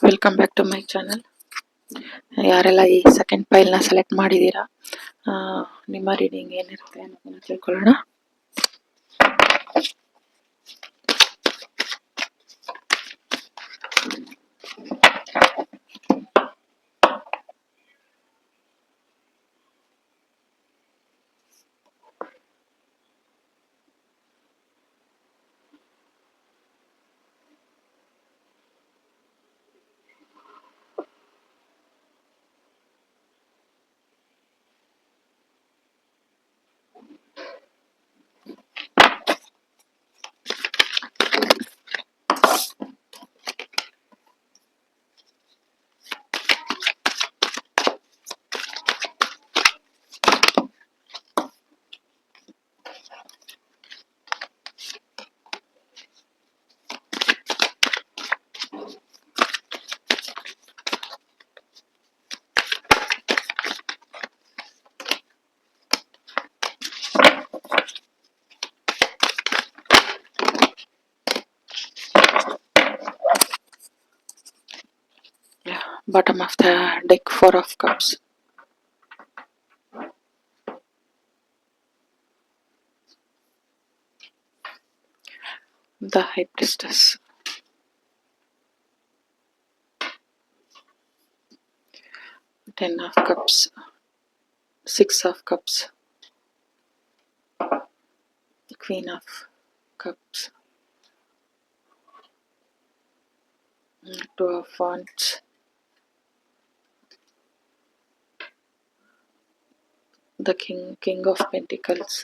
Welcome back to my channel. ಯಾರೆಲ್ಲ ಈ ಸೆಕೆಂಡ್ ಫೈಲ್ನ ಸೆಲೆಕ್ಟ್ ಮಾಡಿದ್ದೀರಾ, ನಿಮ್ಮ ರೀಡಿಂಗ್ ಏನಿರುತ್ತೆ ಅನ್ನೋದನ್ನ ತಿಳ್ಕೊಳ್ಳೋಣ. Bottom of the deck, 4 of cups. The High Priestess. Ten of cups. 6 of cups. Queen of cups. 2 of wands. The king of pentacles.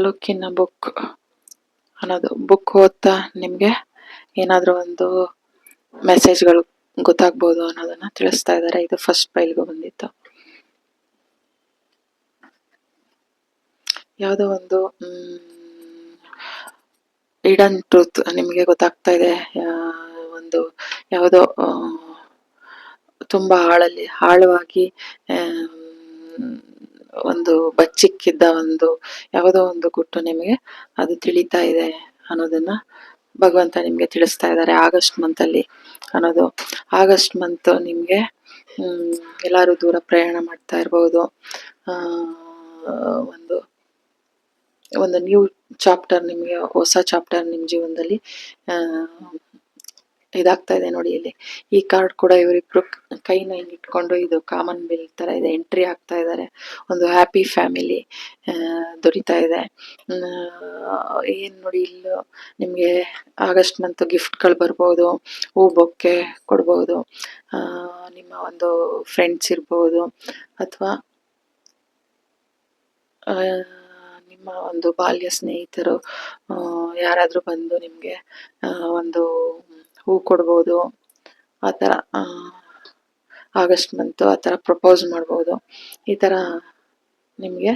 Look in a book ಅನ್ನೋದು. Book ಓದ್ತಾ ನಿಮ್ಗೆ ಏನಾದ್ರೂ ಒಂದು ಮೆಸೇಜ್ಗಳು ಗೊತ್ತಾಗ್ಬೋದು ಅನ್ನೋದನ್ನ ತಿಳಿಸ್ತಾ ಇದ್ದಾರೆ. ಇದು ಫಸ್ಟ್ ಫೈಲ್ಗೂ ಬಂದಿತ್ತು. ಯಾವುದೋ ಒಂದು ಹಿಡನ್ ಟ್ರೂತ್ ನಿಮ್ಗೆ ಗೊತ್ತಾಗ್ತಾ ಇದೆ. ಒಂದು ಯಾವುದೋ ತುಂಬಾ ಆಳವಾಗಿ ಒಂದು ಬಚ್ಚಿಕ್ಕಿದ್ದ ಒಂದು ಯಾವುದೋ ಒಂದು ಗುಟ್ಟು ನಿಮಗೆ ಅದು ತಿಳಿತಾ ಇದೆ ಅನ್ನೋದನ್ನ ಭಗವಂತ ನಿಮ್ಗೆ ತಿಳಿಸ್ತಾ ಇದ್ದಾರೆ. ಆಗಸ್ಟ್ ಮಂತ್ ಅಲ್ಲಿ ಅನ್ನೋದು. ಆಗಸ್ಟ್ ಮಂತ್ ನಿಮ್ಗೆ ಎಲ್ಲಾರು ದೂರ ಪ್ರಯಾಣ ಮಾಡ್ತಾ ಇರ್ಬೋದು. ಒಂದು ಒಂದು ನ್ಯೂ ಚಾಪ್ಟರ್, ನಿಮಗೆ ಹೊಸ ಚಾಪ್ಟರ್ ನಿಮ್ಮ ಜೀವನದಲ್ಲಿ ಇದಾಗ್ತಾ ಇದೆ. ನೋಡಿ ಇಲ್ಲಿ ಈ ಕಾರ್ಡ್ ಕೂಡ ಇವರಿಬ್ರು ಕೈನ ಹಿಂಗೆ ಇಟ್ಕೊಂಡು ಇದು ಕಾಮನ್ ಬಿಲ್ ತರ ಇದೆ, ಎಂಟ್ರಿ ಆಗ್ತಾ ಇದ್ದಾರೆ. ಒಂದು ಹ್ಯಾಪಿ ಫ್ಯಾಮಿಲಿ ದೊರೀತಾ ಇದೆ. ಏನ್ ನೋಡಿ ಇಲ್ಲೂ ನಿಮ್ಗೆ ಆಗಸ್ಟ್ ಮಂತ್ ಗಿಫ್ಟ್ಗಳು ಬರ್ಬೋದು, ಹೂ ಬೊಕ್ಕೆ ಕೊಡ್ಬೋದು, ನಿಮ್ಮ ಒಂದು ಫ್ರೆಂಡ್ಸ್ ಇರ್ಬೋದು, ಅಥವಾ ನಿಮ್ಮ ಒಂದು ಬಾಲ್ಯ ಸ್ನೇಹಿತರು ಯಾರಾದ್ರೂ ಬಂದು ನಿಮ್ಗೆ ಒಂದು ಹೂ ಕೊಡ್ಬೋದು. ಆ ಥರ ಆಗಸ್ಟ್ ಮಂತು ಆ ಥರ ಪ್ರಪೋಸ್ ಮಾಡ್ಬೋದು. ಈ ಥರ ನಿಮಗೆ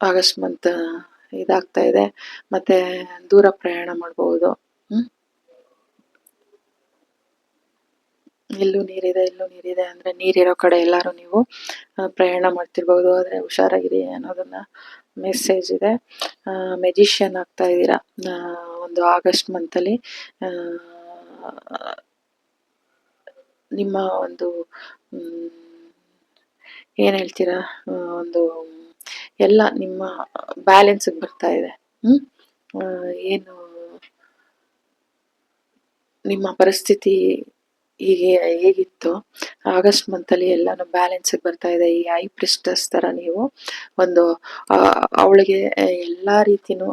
ಆಗಸ್ಟ್ ಮಂತ್ ಇದಾಗ್ತಾ ಇದೆ. ಮತ್ತೆ ದೂರ ಪ್ರಯಾಣ ಮಾಡ್ಬೋದು. ಇಲ್ಲೂ ನೀರಿದೆ, ಇಲ್ಲೂ ನೀರಿದೆ ಅಂದ್ರೆ ನೀರಿರೋ ಕಡೆ ಎಲ್ಲಾರು ನೀವು ಪ್ರಯಾಣ ಮಾಡ್ತಿರ್ಬೋದು. ಆದ್ರೆ ಹುಷಾರಾಗಿರಿ ಅನ್ನೋದನ್ನ ಮೆಸೇಜ್ ಇದೆ. ಮೆಜಿಷಿಯನ್ ಆಗ್ತಾ ಇದ್ದೀರಾ ಒಂದು ಆಗಸ್ಟ್ ಮಂತಲ್ಲಿ. ನಿಮ್ಮ ಒಂದು ಏನ್ ಹೇಳ್ತೀರಾ, ಒಂದು ಎಲ್ಲ ನಿಮ್ಮ ಬ್ಯಾಲೆನ್ಸ್ಗೆ ಬರ್ತಾ ಇದೆ. ಏನು ನಿಮ್ಮ ಪರಿಸ್ಥಿತಿ ಹೀಗೆ ಹೇಗಿತ್ತು ಆಗಸ್ಟ್ ಮಂತಲ್ಲಿ ಎಲ್ಲಾನು ಬ್ಯಾಲೆನ್ಸ್ಗೆ ಬರ್ತಾ ಇದೆ. ಈ ಐ ಪ್ರಿಸ್ಟಸ್ ತರ ನೀವು ಒಂದು ಅವಳಿಗೆ ಎಲ್ಲಾ ರೀತಿನೂ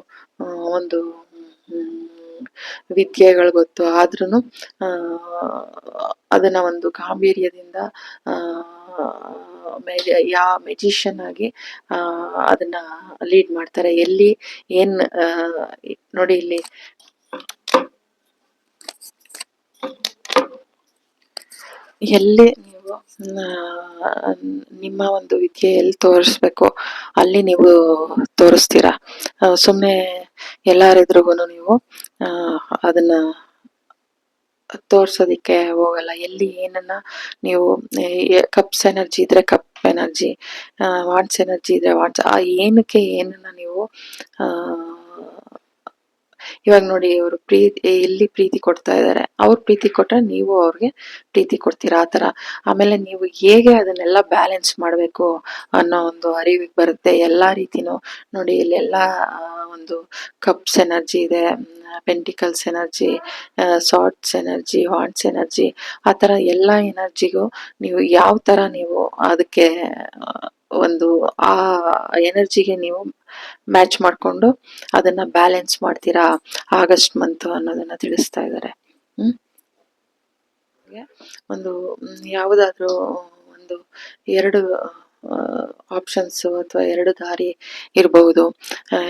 ಒಂದು ವಿದ್ಯೆಗಳು ಗೊತ್ತು, ಆದ್ರೂ ಅದನ್ನ ಒಂದು ಗಾಂಭೀರ್ಯದಿಂದ ಮೆಜಿಷಿಯನ್ ಆಗಿ ಅದನ್ನ ಲೀಡ್ ಮಾಡ್ತಾರೆ. ಎಲ್ಲಿ ಏನ್ ನೋಡಿ ಇಲ್ಲಿ ಎಲ್ಲಿ ನೀವು ನಿಮ್ಮ ಒಂದು ವಿದ್ಯೆ ಎಲ್ಲಿ ತೋರಿಸ್ಬೇಕು ಅಲ್ಲಿ ನೀವು ತೋರಿಸ್ತೀರಾ. ಸುಮ್ಮನೆ ಎಲ್ಲಾರೆದ್ರಿಗೂನು ನೀವು ಅದನ್ನ ತೋರ್ಸೋದಿಕ್ಕೆ ಹೋಗಲ್ಲ. ಎಲ್ಲಿ ಏನನ್ನ ನೀವು ಕಪ್ಸ್ ಎನರ್ಜಿ ಇದ್ರೆ ಕಪ್ ಎನರ್ಜಿ, ವಾಂಟ್ಸ್ ಎನರ್ಜಿ ಇದ್ರೆ ವಾಂಟ್ಸ್, ಆ ಏನಕ್ಕೆ ಏನನ್ನ ನೀವು ಇವಾಗ ನೋಡಿ ಇವರು ಎಲ್ಲಿ ಪ್ರೀತಿ ಕೊಡ್ತಾ ಇದ್ದಾರೆ, ಅವ್ರು ಪ್ರೀತಿ ಕೊಟ್ರೆ ನೀವು ಅವ್ರಿಗೆ ಪ್ರೀತಿ ಕೊಡ್ತೀರಾ, ಆ ತರ. ಆಮೇಲೆ ನೀವು ಹೇಗೆ ಅದನ್ನೆಲ್ಲ ಬ್ಯಾಲೆನ್ಸ್ ಮಾಡ್ಬೇಕು ಅನ್ನೋ ಒಂದು ಅರಿವಿಗೆ ಬರುತ್ತೆ ಎಲ್ಲಾ ರೀತಿನೂ. ನೋಡಿ ಇಲ್ಲೆಲ್ಲ ಒಂದು ಕಪ್ಸ್ ಎನರ್ಜಿ ಇದೆ, pentacles energy, ಸಾಟ್ಸ್ energy, wants energy, ಆ ತರ ಎಲ್ಲಾ ಎನರ್ಜಿಗೂ ನೀವು ಯಾವ ತರ ನೀವು ಅದಕ್ಕೆ ಒಂದು ಆ ಎನರ್ಜಿಗೆ ನೀವು ಮ್ಯಾಚ್ ಮಾಡ್ಕೊಂಡು ಅದನ್ನ ಬ್ಯಾಲೆನ್ಸ್ ಮಾಡ್ತೀರಾ ಆಗಸ್ಟ್ ಮಂತ್ ಅನ್ನೋದನ್ನ ತಿಳಿಸ್ತಾ ಇದ್ದಾರೆ. ಒಂದು ಯಾವುದಾದ್ರೂ ಒಂದು ಎರಡು ಆಪ್ಷನ್ಸ್ ಅಥವಾ ಎರಡು ದಾರಿ ಇರಬಹುದು.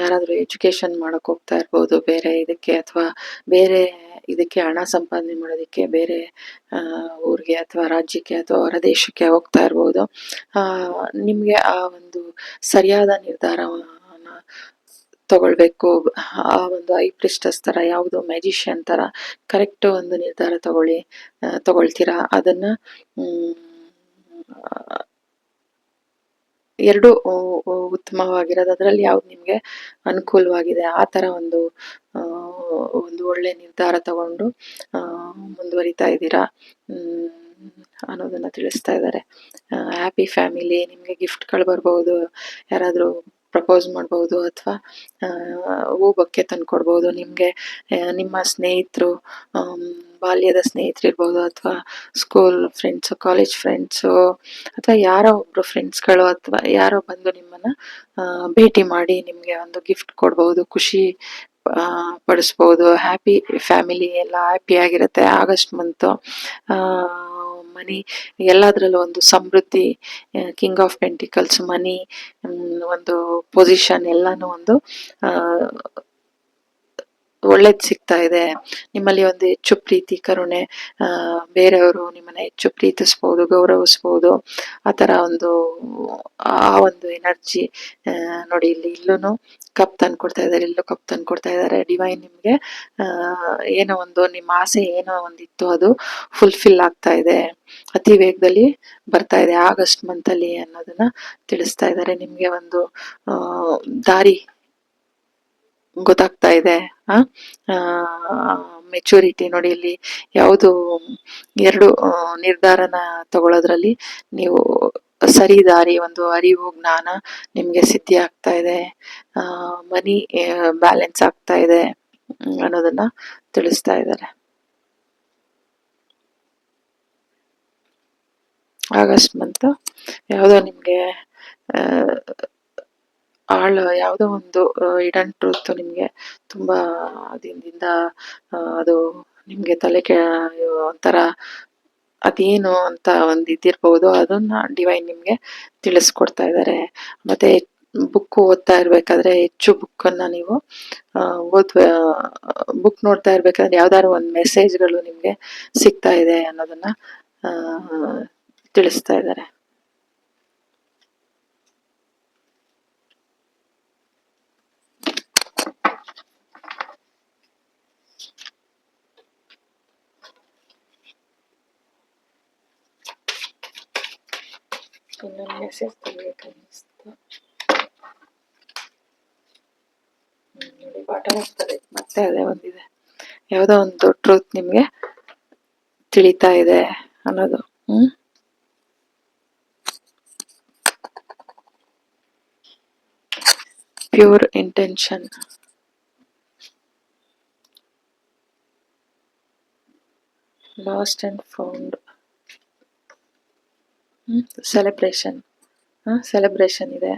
ಯಾರಾದ್ರೂ ಎಜುಕೇಶನ್ ಮಾಡಕ್ ಹೋಗ್ತಾ ಇರ್ಬೋದು ಬೇರೆ ಇದಕ್ಕೆ, ಅಥವಾ ಬೇರೆ ಇದಕ್ಕೆ ಹಣ ಸಂಪಾದನೆ ಮಾಡೋದಕ್ಕೆ ಬೇರೆ ಊರಿಗೆ ಅಥವಾ ರಾಜ್ಯಕ್ಕೆ ಅಥವಾ ಹೊರ ದೇಶಕ್ಕೆ ಹೋಗ್ತಾ ಇರ್ಬೋದು. ನಿಮ್ಗೆ ಆ ಒಂದು ಸರಿಯಾದ ನಿರ್ಧಾರವನ್ನ ತಗೊಳ್ಬೇಕು. ಆ ಒಂದು ಐ ಪ್ರಿಸ್ಟಸ್ ತರ ಯಾವುದು ಮ್ಯಾಜಿಷಿಯನ್ ತರ ಕರೆಕ್ಟ್ ಒಂದು ನಿರ್ಧಾರ ತಗೊಳ್ತೀರಾ. ಅದನ್ನ ಎರಡು ಉತ್ತಮವಾಗಿರೋದು, ಅದರಲ್ಲಿ ಯಾವ್ದು ನಿಮ್ಗೆ ಅನುಕೂಲವಾಗಿದೆ ಆ ತರ ಒಂದು ಒಳ್ಳೆ ನಿರ್ಧಾರ ತಗೊಂಡು ಮುಂದುವರಿತಾ ಇದ್ದೀರಾ ಅನ್ನೋದನ್ನ ತಿಳಿಸ್ತಾ ಇದ್ದಾರೆ. ಹ್ಯಾಪಿ ಫ್ಯಾಮಿಲಿ, ನಿಮ್ಗೆ ಗಿಫ್ಟ್ಗಳು ಬರ್ಬೋದು, ಯಾರಾದ್ರೂ ಪ್ರಪೋಸ್ ಮಾಡ್ಬೋದು, ಅಥವಾ ಹೂ ಬೊಕ್ಕೆ ತಂದ್ಕೊಡ್ಬೋದು. ನಿಮ್ಗೆ ನಿಮ್ಮ ಸ್ನೇಹಿತರು, ಬಾಲ್ಯದ ಸ್ನೇಹಿತರು ಇರ್ಬೋದು, ಅಥವಾ ಸ್ಕೂಲ್ ಫ್ರೆಂಡ್ಸು, ಕಾಲೇಜ್ ಫ್ರೆಂಡ್ಸು, ಅಥವಾ ಯಾರೋ ಒಬ್ರು ಫ್ರೆಂಡ್ಸ್ಗಳು ಅಥವಾ ಯಾರೋ ಬಂದು ನಿಮ್ಮನ್ನ ಭೇಟಿ ಮಾಡಿ ನಿಮ್ಗೆ ಒಂದು ಗಿಫ್ಟ್ ಕೊಡ್ಬೋದು, ಖುಷಿ ಪಡಿಸ್ಬೋದು. ಹ್ಯಾಪಿ ಫ್ಯಾಮಿಲಿ ಎಲ್ಲ ಹ್ಯಾಪಿ ಆಗಿರುತ್ತೆ ಆಗಸ್ಟ್ ಮಂತು. ಮನಿ ಎಲ್ಲದ್ರಲ್ಲೂ ಒಂದು ಸಮೃದ್ಧಿ, ಕಿಂಗ್ ಆಫ್ ಪೆಂಟಿಕಲ್ಸ್, ಮನಿ, ಒಂದು ಪೊಸಿಷನ್ ಎಲ್ಲಾನು ಒಂದು ಒಳ್ಳೇದ್ ಸಿಗ್ತಾ ಇದೆ. ನಿಮ್ಮಲ್ಲಿ ಒಂದು ಹೆಚ್ಚು ಪ್ರೀತಿ ಕರುಣೆ, ಬೇರೆಯವರು ನಿಮ್ಮನ್ನ ಹೆಚ್ಚು ಪ್ರೀತಿಸ್ಬೋದು, ಗೌರವಿಸ್ಬೋದು, ಆ ತರ ಒಂದು ಆ ಒಂದು ಎನರ್ಜಿ ನೋಡಿ. ಇಲ್ಲೂನು ಕಪ್ ತಂದ್ಕೊಡ್ತಾ ಇದ್ದಾರೆ, ಇಲ್ಲೂ ಕಪ್ ತಂದ್ಕೊಡ್ತಾ ಇದ್ದಾರೆ. ಡಿವೈನ್ ನಿಮ್ಗೆ ಏನೋ ಒಂದು ನಿಮ್ಮ ಆಸೆ ಏನೋ ಒಂದಿತ್ತು ಅದು ಫುಲ್ಫಿಲ್ ಆಗ್ತಾ ಇದೆ, ಅತಿ ವೇಗದಲ್ಲಿ ಬರ್ತಾ ಇದೆ ಆಗಸ್ಟ್ ಮಂತ್ ಅಲ್ಲಿ ಅನ್ನೋದನ್ನ ತಿಳಿಸ್ತಾ ಇದ್ದಾರೆ. ನಿಮ್ಗೆ ಒಂದು ದಾರಿ ಗೊತ್ತಾಗ್ತಾ ಇದೆ. ಮೆಚುರಿಟಿ ನೋಡಿ ಇಲ್ಲಿ ಯಾವುದು ಎರಡು ನಿರ್ಧಾರನ ತಗೊಳ್ಳೋದ್ರಲ್ಲಿ ನೀವು ಸರಿ ದಾರಿ, ಒಂದು ಅರಿವು ಜ್ಞಾನ ನಿಮ್ಗೆ ಸಿದ್ಧಿ ಆಗ್ತಾ ಇದೆ. ಮನಿ ಬ್ಯಾಲೆನ್ಸ್ ಆಗ್ತಾ ಇದೆ ಅನ್ನೋದನ್ನ ತಿಳಿಸ್ತಾ ಇದ್ದಾರೆ. ಆಗಸ್ಟ್ ಮಂತ್ ಯಾವುದೋ ನಿಮ್ಗೆ ಯಾವುದೋ ಒಂದು ಇಡನ್ ಟ್ರೂತ್ ನಿಮ್ಗೆ ತುಂಬಾ ದಿನದಿಂದ ಅದು ನಿಮ್ಗೆ ಒಂಥರ ಅದೇನು ಅಂತ ಒಂದು ಇದಿರ್ಬಹುದು, ಅದನ್ನ ಡಿವೈನ್ ನಿಮ್ಗೆ ತಿಳಿಸ್ಕೊಡ್ತಾ ಇದ್ದಾರೆ. ಮತ್ತೆ ಬುಕ್ ಓದ್ತಾ ಇರ್ಬೇಕಾದ್ರೆ ಹೆಚ್ಚು ಬುಕ್ ಅನ್ನ ನೀವು ಬುಕ್ ನೋಡ್ತಾ ಇರ್ಬೇಕಾದ್ರೆ ಯಾವ್ದಾದ್ರು ಒಂದು ಮೆಸೇಜ್ಗಳು ನಿಮ್ಗೆ ಸಿಗ್ತಾ ಇದೆ ಅನ್ನೋದನ್ನ ತಿಳಿಸ್ತಾ ಇದ್ದಾರೆ. ಇನ್ನೊಂದು ಮೆಸೇಜ್ ತೆಗಿಬೇಕನ್ನಿಸ್ತು. ನೋಡಿ, ಬಾಟಮ್ ಆಗ್ತದೆ ಮತ್ತೆ ಅದೇ ಒಂದಿದೆ, ಯಾವುದೋ ಒಂದು ಟ್ರೂತ್ ನಿಮ್ಗೆ ತಿಳಿತಾ ಇದೆ ಅನ್ನೋದು. Pure intention, last and found, celebration, celebration ಇದೆ.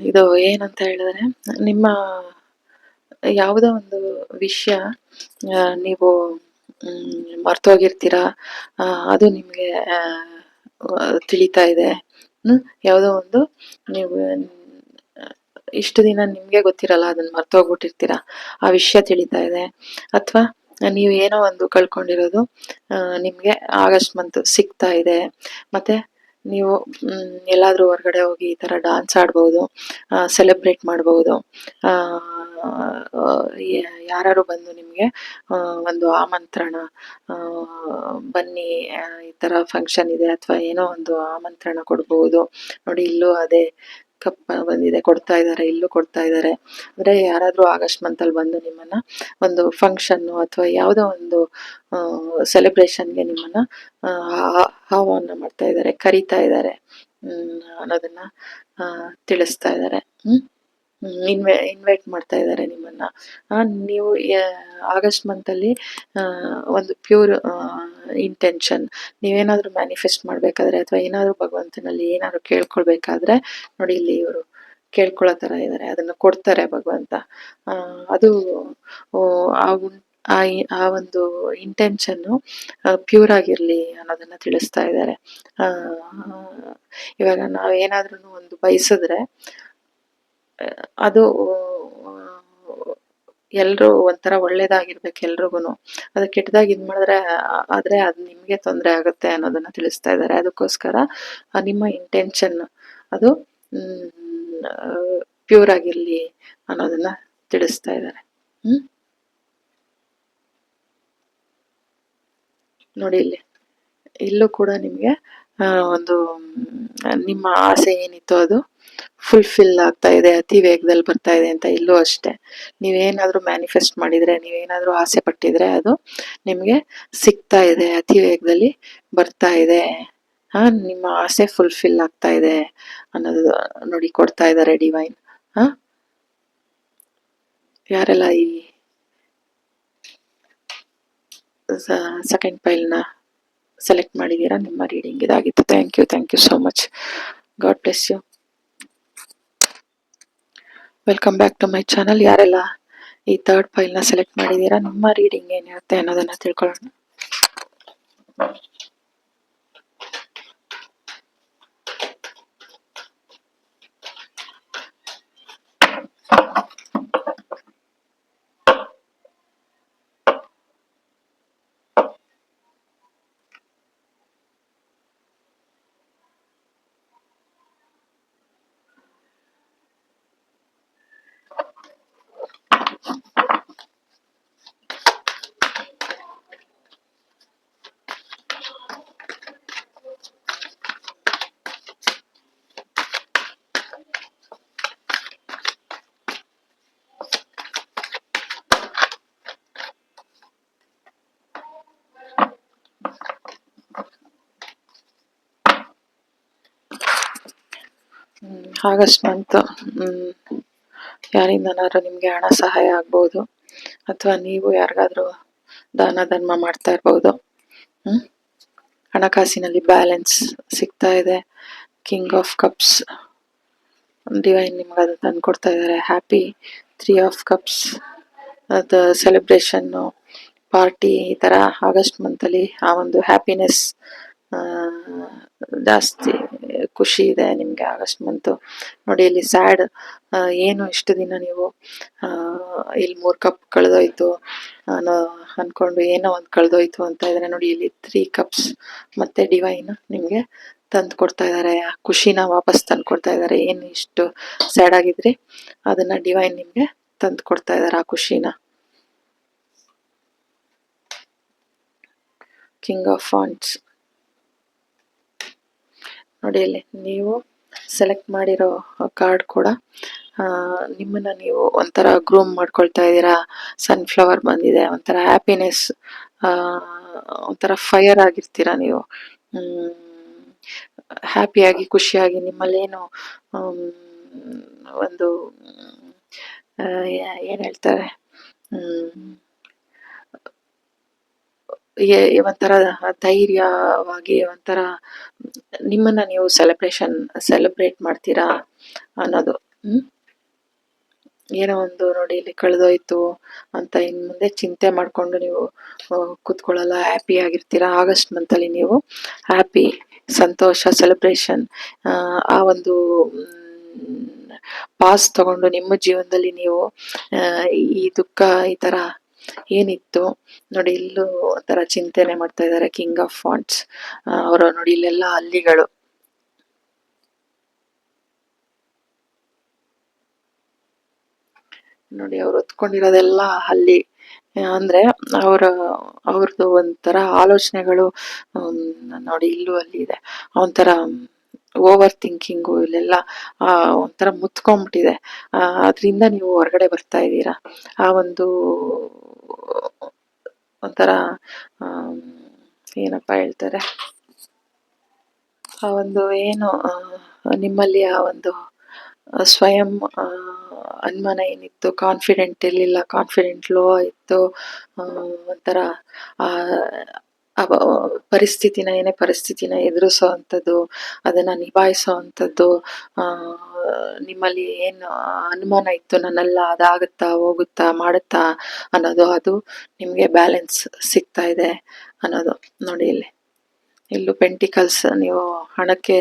ಇದು ಏನಂತ ಹೇಳಿದ್ರೆ, ನಿಮ್ಮ ಯಾವುದೋ ಒಂದು ವಿಷಯ ನೀವು ಮರ್ತೋಗಿರ್ತೀರ, ಅದು ನಿಮ್ಗೆ ತಿಳಿತಾ ಇದೆ. ಯಾವುದೋ ಒಂದು ನೀವು ಇಷ್ಟು ದಿನ ನಿಮ್ಗೆ ಗೊತ್ತಿರಲ್ಲ, ಅದನ್ನ ಮರ್ತೋಗ್ಬಿಟ್ಟಿರ್ತೀರ, ಆ ವಿಷಯ ತಿಳಿತಾ ಇದೆ. ಅಥವಾ ನೀವು ಏನೋ ಒಂದು ಕಳ್ಕೊಂಡಿರೋದು ನಿಮ್ಗೆ ಆಗಸ್ಟ್ ಮಂತ್ ಸಿಗ್ತಾ ಇದೆ. ಮತ್ತೆ ನೀವು ಎಲ್ಲಾದ್ರೂ ಹೊರಗಡೆ ಹೋಗಿ ಈ ತರ ಡಾನ್ಸ್ ಆಡ್ಬಹುದು, ಸೆಲೆಬ್ರೇಟ್ ಮಾಡಬಹುದು. ಯಾರು ಬಂದು ನಿಮ್ಗೆ ಒಂದು ಆಮಂತ್ರಣ, ಬನ್ನಿ ಈ ತರ ಫಂಕ್ಷನ್ ಇದೆ ಅಥವಾ ಏನೋ ಒಂದು ಆಮಂತ್ರಣ ಕೊಡ್ಬಹುದು. ನೋಡಿ, ಇಲ್ಲೂ ಅದೇ ಕಪ್ ಬಂದಿದೆ, ಕೊಡ್ತಾ ಇದ್ದಾರೆ, ಇಲ್ಲೂ ಕೊಡ್ತಾ ಇದ್ದಾರೆ. ಅಂದ್ರೆ ಯಾರಾದ್ರೂ ಆಗಸ್ಟ್ ಮಂತ್ ಅಲ್ಲಿ ಬಂದು ನಿಮ್ಮನ್ನ ಒಂದು ಫಂಕ್ಷನ್ ಅಥವಾ ಯಾವುದೋ ಒಂದು ಸೆಲೆಬ್ರೇಷನ್ಗೆ ನಿಮ್ಮನ್ನ ಆಹ್ವಾನ ಮಾಡ್ತಾ ಇದ್ದಾರೆ, ಕರೀತಾ ಇದ್ದಾರೆ ಅನ್ನೋದನ್ನ ತಿಳಿಸ್ತಾ ಇದ್ದಾರೆ. ಇನ್ವೈಟ್ ಮಾಡ್ತಾ ಇದ್ದಾರೆ ನಿಮ್ಮನ್ನ. ನೀವು ಆಗಸ್ಟ್ ಮಂತ್ ಅಲ್ಲಿ ಒಂದು ಪ್ಯೂರ್ ಇಂಟೆನ್ಷನ್, ನೀವೇನಾದ್ರೂ ಮ್ಯಾನಿಫೆಸ್ಟ್ ಮಾಡ್ಬೇಕಾದ್ರೆ ಅಥವಾ ಏನಾದ್ರು ಭಗವಂತನಲ್ಲಿ ಏನಾದ್ರು ಕೇಳ್ಕೊಳ್ಬೇಕಾದ್ರೆ, ನೋಡಿ ಇಲ್ಲಿ ಇವರು ಕೇಳ್ಕೊಳ್ಳೋ ತರ ಇದ್ದಾರೆ, ಅದನ್ನ ಕೊಡ್ತಾರೆ ಭಗವಂತ. ಅದು ಆ ಒಂದು ಇಂಟೆನ್ಷನ್ ಪ್ಯೂರ್ ಆಗಿರ್ಲಿ ಅನ್ನೋದನ್ನ ತಿಳಿಸ್ತಾ ಇದ್ದಾರೆ. ಇವಾಗ ನಾವೇನಾದ್ರೂ ಒಂದು ಬಯಸಿದ್ರೆ ಅದು ಎಲ್ರು ಒಂಥರ ಒಳ್ಳೇದಾಗಿರ್ಬೇಕು ಎಲ್ರಿಗೂನು. ಅದು ಕೆಟ್ಟದಾಗಿ ಇದ್ ಮಾಡಿದ್ರೆ ಆದ್ರೆ ಅದು ನಿಮ್ಗೆ ತೊಂದರೆ ಆಗುತ್ತೆ ಅನ್ನೋದನ್ನ ತಿಳಿಸ್ತಾ ಇದ್ದಾರೆ. ಅದಕ್ಕೋಸ್ಕರ ನಿಮ್ಮ ಇಂಟೆನ್ಷನ್ ಅದು ಪ್ಯೂರ್ ಆಗಿರ್ಲಿ ಅನ್ನೋದನ್ನ ತಿಳಿಸ್ತಾ ಇದ್ದಾರೆ. ನೋಡಿ, ಇಲ್ಲೂ ಕೂಡ ನಿಮ್ಗೆ ಒಂದು ನಿಮ್ಮ ಆಸೆ ಏನಿತ್ತು ಅದು ಫುಲ್ಫಿಲ್ ಆಗ್ತಾ ಇದೆ, ಅತಿ ವೇಗದಲ್ಲಿ ಬರ್ತಾ ಇದೆ ಅಂತ. ಇಲ್ಲೂ ಅಷ್ಟೇ, ನೀವೇನಾದ್ರೂ ಮ್ಯಾನಿಫೆಸ್ಟ್ ಮಾಡಿದ್ರೆ, ನೀವೇನಾದ್ರೂ ಆಸೆ ಪಟ್ಟಿದ್ರೆ ಅದು ನಿಮ್ಗೆ ಸಿಗ್ತಾ ಇದೆ, ಅತಿ ವೇಗದಲ್ಲಿ ಬರ್ತಾ ಇದೆ. ನಿಮ್ಮ ಆಸೆ ಫುಲ್ಫಿಲ್ ಆಗ್ತಾ ಇದೆ ಅನ್ನೋದು ನೋಡಿ ಕೊಡ್ತಾ ಇದ್ದಾರೆ ಡಿವೈನ್. ಯಾರೆಲ್ಲ ಈ ಸೆಕೆಂಡ್ ಪೈಲ್ನ ಸೆಲೆಕ್ಟ್ ಮಾಡಿದ್ದೀರಾ, ನಿಮ್ಮ ರೀಡಿಂಗ್ ಇದಾಗಿತ್ತು. Thank you so much. God bless you. Welcome back to my channel. ಯಾರೆಲ್ಲ ಈ ಥರ್ಡ್ ಪೈಲ್ನ ಸೆಲೆಕ್ಟ್ ಮಾಡಿದ್ದೀರಾ, ನಿಮ್ಮ ರೀಡಿಂಗ್ ಏನಿರುತ್ತೆ ಅನ್ನೋದನ್ನ ತಿಳ್ಕೊಳ್ಳೋಣ. ಆಗಸ್ಟ್ ಮಂತ್ ಯಾರಿಂದನಾದ್ರೂ ನಿಮಗೆ ಹಣ ಸಹಾಯ ಆಗ್ಬೋದು, ಅಥವಾ ನೀವು ಯಾರಿಗಾದ್ರೂ ದಾನ ಧರ್ಮ ಮಾಡ್ತಾ ಇರ್ಬೋದು. ಹಣಕಾಸಿನಲ್ಲಿ ಬ್ಯಾಲೆನ್ಸ್ ಸಿಗ್ತಾ ಇದೆ. ಕಿಂಗ್ ಆಫ್ ಕಪ್ಸ್, ಡಿವೈನ್ ನಿಮ್ಗೆ ಅದು ತಂದು ಕೊಡ್ತಾ ಇದ್ದಾರೆ. ಹ್ಯಾಪಿ 3 ಆಫ್ ಕಪ್ಸ್, ಅದು ಸೆಲೆಬ್ರೇಷನ್ನು, ಪಾರ್ಟಿ, ಈ ಥರ ಆಗಸ್ಟ್ ಮಂತಲ್ಲಿ ಆ ಒಂದು ಹ್ಯಾಪಿನೆಸ್ ಜಾಸ್ತಿ ಖುಷಿ ಇದೆ ನಿಮಗೆ ಆಗಸ್ಟ್ ಮಂತು. ನೋಡಿ ಇಲ್ಲಿ ಸ್ಯಾಡ್, ಏನು ಇಷ್ಟು ದಿನ ನೀವು ಇಲ್ಲಿ 3 ಕಪ್ ಕಳೆದೋಯ್ತು ಅನ್ಕೊಂಡು ಏನೋ ಒಂದು ಕಳೆದೋಯ್ತು ಅಂತ ಇದ್ರೆ, ನೋಡಿ ಇಲ್ಲಿ 3 ಕಪ್ಸ್ ಮತ್ತೆ ಡಿವೈನ್ ನಿಮಗೆ ತಂದು ಕೊಡ್ತಾ ಇದ್ದಾರೆ. ಖುಷಿನ ವಾಪಸ್ ತಂದು ಕೊಡ್ತಾ ಇದ್ದಾರೆ. ಏನು ಇಷ್ಟು ಸ್ಯಾಡ್ ಆಗಿದ್ರಿ ಅದನ್ನ ಡಿವೈನ್ ನಿಮಗೆ ತಂದು ಕೊಡ್ತಾ ಇದ್ದಾರೆ, ಆ ಖುಷಿನ. ಕಿಂಗ್ ಆಫ್ ವಾಂಡ್ಸ್, ನೋಡಿ ಇಲ್ಲಿ ನೀವು ಸೆಲೆಕ್ಟ್ ಮಾಡಿರೋ ಕಾರ್ಡ್ ಕೂಡ ನಿಮ್ಮನ್ನ ನೀವು ಒಂಥರ ಗ್ರೂಮ್ ಮಾಡ್ಕೊಳ್ತಾ ಇದ್ದೀರಾ. ಸನ್ಫ್ಲವರ್ ಬಂದಿದೆ, ಒಂಥರ ಹ್ಯಾಪಿನೆಸ್, ಒಂಥರ ಫೈರ್ ಆಗಿರ್ತೀರಾ ನೀವು. ಹ್ಯಾಪಿಯಾಗಿ ಖುಷಿಯಾಗಿ ನಿಮ್ಮಲ್ಲೇನು ಒಂದು ಏನು ಹೇಳ್ತಾರೆ, ಒಂಥರ ಧೈರ್ಯವಾಗಿ, ಒಂಥರ ನಿಮ್ಮನ್ನ ನೀವು ಸೆಲೆಬ್ರೇಟ್ ಮಾಡ್ತೀರಾ ಅನ್ನೋದು. ಏನೋ ಒಂದು ನೋಡಿ ಇಲ್ಲಿ ಕಳೆದೋಯ್ತು ಅಂತ ಇನ್ನು ಮುಂದೆ ಚಿಂತೆ ಮಾಡಿಕೊಂಡು ನೀವು ಕೂತ್ಕೊಳ್ಳಲ್ಲ, ಹ್ಯಾಪಿ ಆಗಿರ್ತೀರಾ. ಆಗಸ್ಟ್ ಮಂತಲ್ಲಿ ನೀವು ಹ್ಯಾಪಿ, ಸಂತೋಷ, ಸೆಲೆಬ್ರೇಷನ್, ಆ ಒಂದು ಪಾಸ್ ತಗೊಂಡು ನಿಮ್ಮ ಜೀವನದಲ್ಲಿ ನೀವು ಈ ದುಃಖ ಈ ಥರ ಏನಿತ್ತು ನೋಡಿ, ಇಲ್ಲೂ ಒಂಥರ ಚಿಂತನೆ ಮಾಡ್ತಾ ಇದ್ದಾರೆ. ಕಿಂಗ್ ಆಫ್ ವಾಂಡ್ಸ್ ಅವರು ನೋಡಿ ಇಲ್ಲೆಲ್ಲ ಹಲ್ಲಿಗಳು, ನೋಡಿ ಅವ್ರು ಹೊತ್ಕೊಂಡಿರೋದೆಲ್ಲ ಹಲ್ಲಿ. ಅಂದ್ರೆ ಅವ್ರದ್ದು ಒಂಥರ ಆಲೋಚನೆಗಳು ನೋಡಿ ಇಲ್ಲೂ ಅಲ್ಲಿ ಇದೆ. ಒಂಥರ ಓವರ್ ಥಿಂಕಿಂಗು ಇಲ್ಲೆಲ್ಲ ಒಂಥರ ಮುತ್ಕೊಂಡ್ಬಿಟ್ಟಿದೆ. ಅದರಿಂದ ನೀವು ಹೊರಗಡೆ ಬರ್ತಾ ಇದ್ದೀರಾ. ಆ ಒಂದು ಒಂಥರ ಏನಪ್ಪ ಹೇಳ್ತಾರೆ, ಆ ಒಂದು ಏನು ನಿಮ್ಮಲ್ಲಿ ಆ ಒಂದು ಸ್ವಯಂ ಅನುಮಾನ ಏನಿತ್ತು, ಕಾನ್ಫಿಡೆಂಟ್ ಇರಲಿಲ್ಲ, ಕಾನ್ಫಿಡೆಂಟ್ ಲೋ ಇತ್ತು, ಒಂಥರ ಏನೇ ಪರಿಸ್ಥಿತಿನ ಎದುರಿಸೋ ಅಂಥದ್ದು, ಅದನ್ನು ನಿಭಾಯಿಸೋ ಅಂಥದ್ದು, ನಿಮ್ಮಲ್ಲಿ ಏನು ಅನುಮಾನ ಇತ್ತು, ನನ್ನೆಲ್ಲ ಅದಾಗುತ್ತಾ ಹೋಗುತ್ತಾ ಮಾಡುತ್ತಾ ಅನ್ನೋದು, ಅದು ನಿಮಗೆ ಬ್ಯಾಲೆನ್ಸ್ ಸಿಗ್ತಾ ಇದೆ ಅನ್ನೋದು. ನೋಡಿ ಇಲ್ಲೂ ಪೆಂಟಿಕಲ್ಸ್, ನೀವು ಹಣಕ್ಕೆ